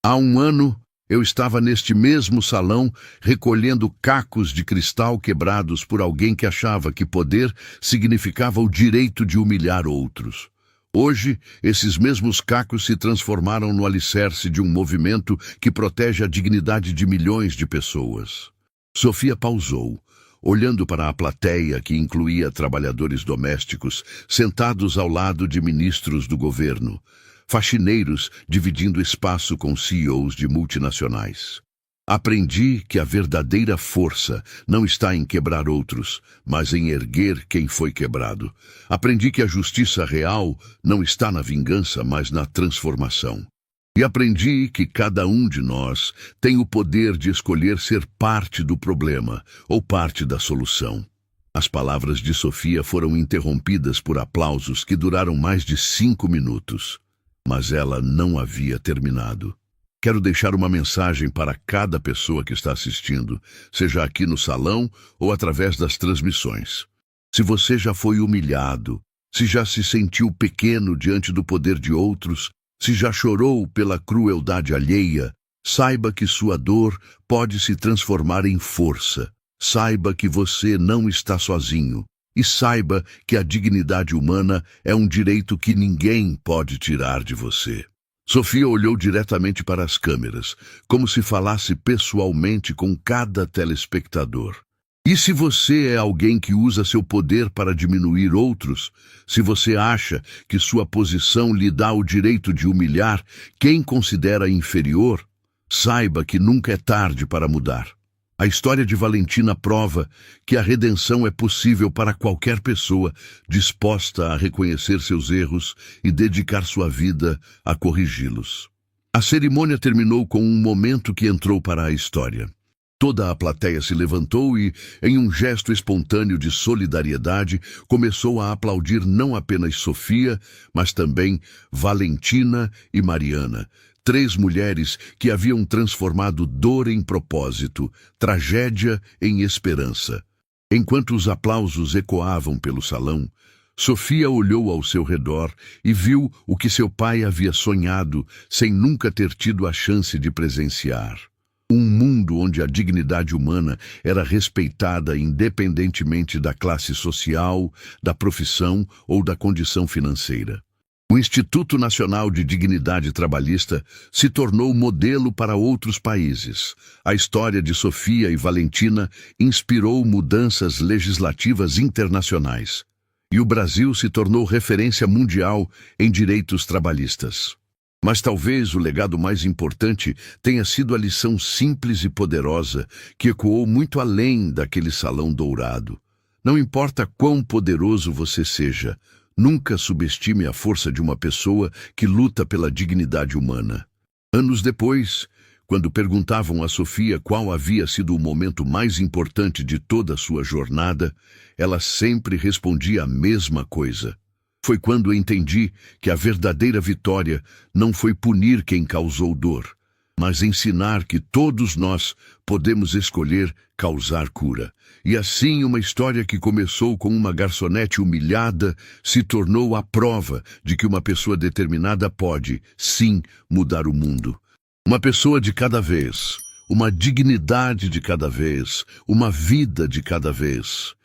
Há um ano, eu estava neste mesmo salão recolhendo cacos de cristal quebrados por alguém que achava que poder significava o direito de humilhar outros. Hoje, esses mesmos cacos se transformaram no alicerce de um movimento que protege a dignidade de milhões de pessoas. Sofia pausou, olhando para a plateia que incluía trabalhadores domésticos sentados ao lado de ministros do governo, faxineiros dividindo espaço com CEOs de multinacionais. Aprendi que a verdadeira força não está em quebrar outros, mas em erguer quem foi quebrado. Aprendi que a justiça real não está na vingança, mas na transformação. E aprendi que cada um de nós tem o poder de escolher ser parte do problema ou parte da solução. As palavras de Sofia foram interrompidas por aplausos que duraram mais de 5 minutos, mas ela não havia terminado. Quero deixar uma mensagem para cada pessoa que está assistindo, seja aqui no salão ou através das transmissões. Se você já foi humilhado, se já se sentiu pequeno diante do poder de outros, se já chorou pela crueldade alheia, saiba que sua dor pode se transformar em força. Saiba que você não está sozinho. E saiba que a dignidade humana é um direito que ninguém pode tirar de você. Sofia olhou diretamente para as câmeras, como se falasse pessoalmente com cada telespectador. E se você é alguém que usa seu poder para diminuir outros, se você acha que sua posição lhe dá o direito de humilhar quem considera inferior, saiba que nunca é tarde para mudar. A história de Valentina prova que a redenção é possível para qualquer pessoa disposta a reconhecer seus erros e dedicar sua vida a corrigi-los. A cerimônia terminou com um momento que entrou para a história. Toda a plateia se levantou e, em um gesto espontâneo de solidariedade, começou a aplaudir não apenas Sofia, mas também Valentina e Mariana, 3 mulheres que haviam transformado dor em propósito, tragédia em esperança. Enquanto os aplausos ecoavam pelo salão, Sofia olhou ao seu redor e viu o que seu pai havia sonhado sem nunca ter tido a chance de presenciar. Um mundo onde a dignidade humana era respeitada independentemente da classe social, da profissão ou da condição financeira. O Instituto Nacional de Dignidade Trabalhista se tornou modelo para outros países. A história de Sofia e Valentina inspirou mudanças legislativas internacionais. E o Brasil se tornou referência mundial em direitos trabalhistas. Mas talvez o legado mais importante tenha sido a lição simples e poderosa que ecoou muito além daquele salão dourado. Não importa quão poderoso você seja, nunca subestime a força de uma pessoa que luta pela dignidade humana. Anos depois, quando perguntavam a Sofia qual havia sido o momento mais importante de toda a sua jornada, ela sempre respondia a mesma coisa. Foi quando entendi que a verdadeira vitória não foi punir quem causou dor, mas ensinar que todos nós podemos escolher causar cura. E assim uma história que começou com uma garçonete humilhada se tornou a prova de que uma pessoa determinada pode, sim, mudar o mundo. Uma pessoa de cada vez, uma dignidade de cada vez, uma vida de cada vez.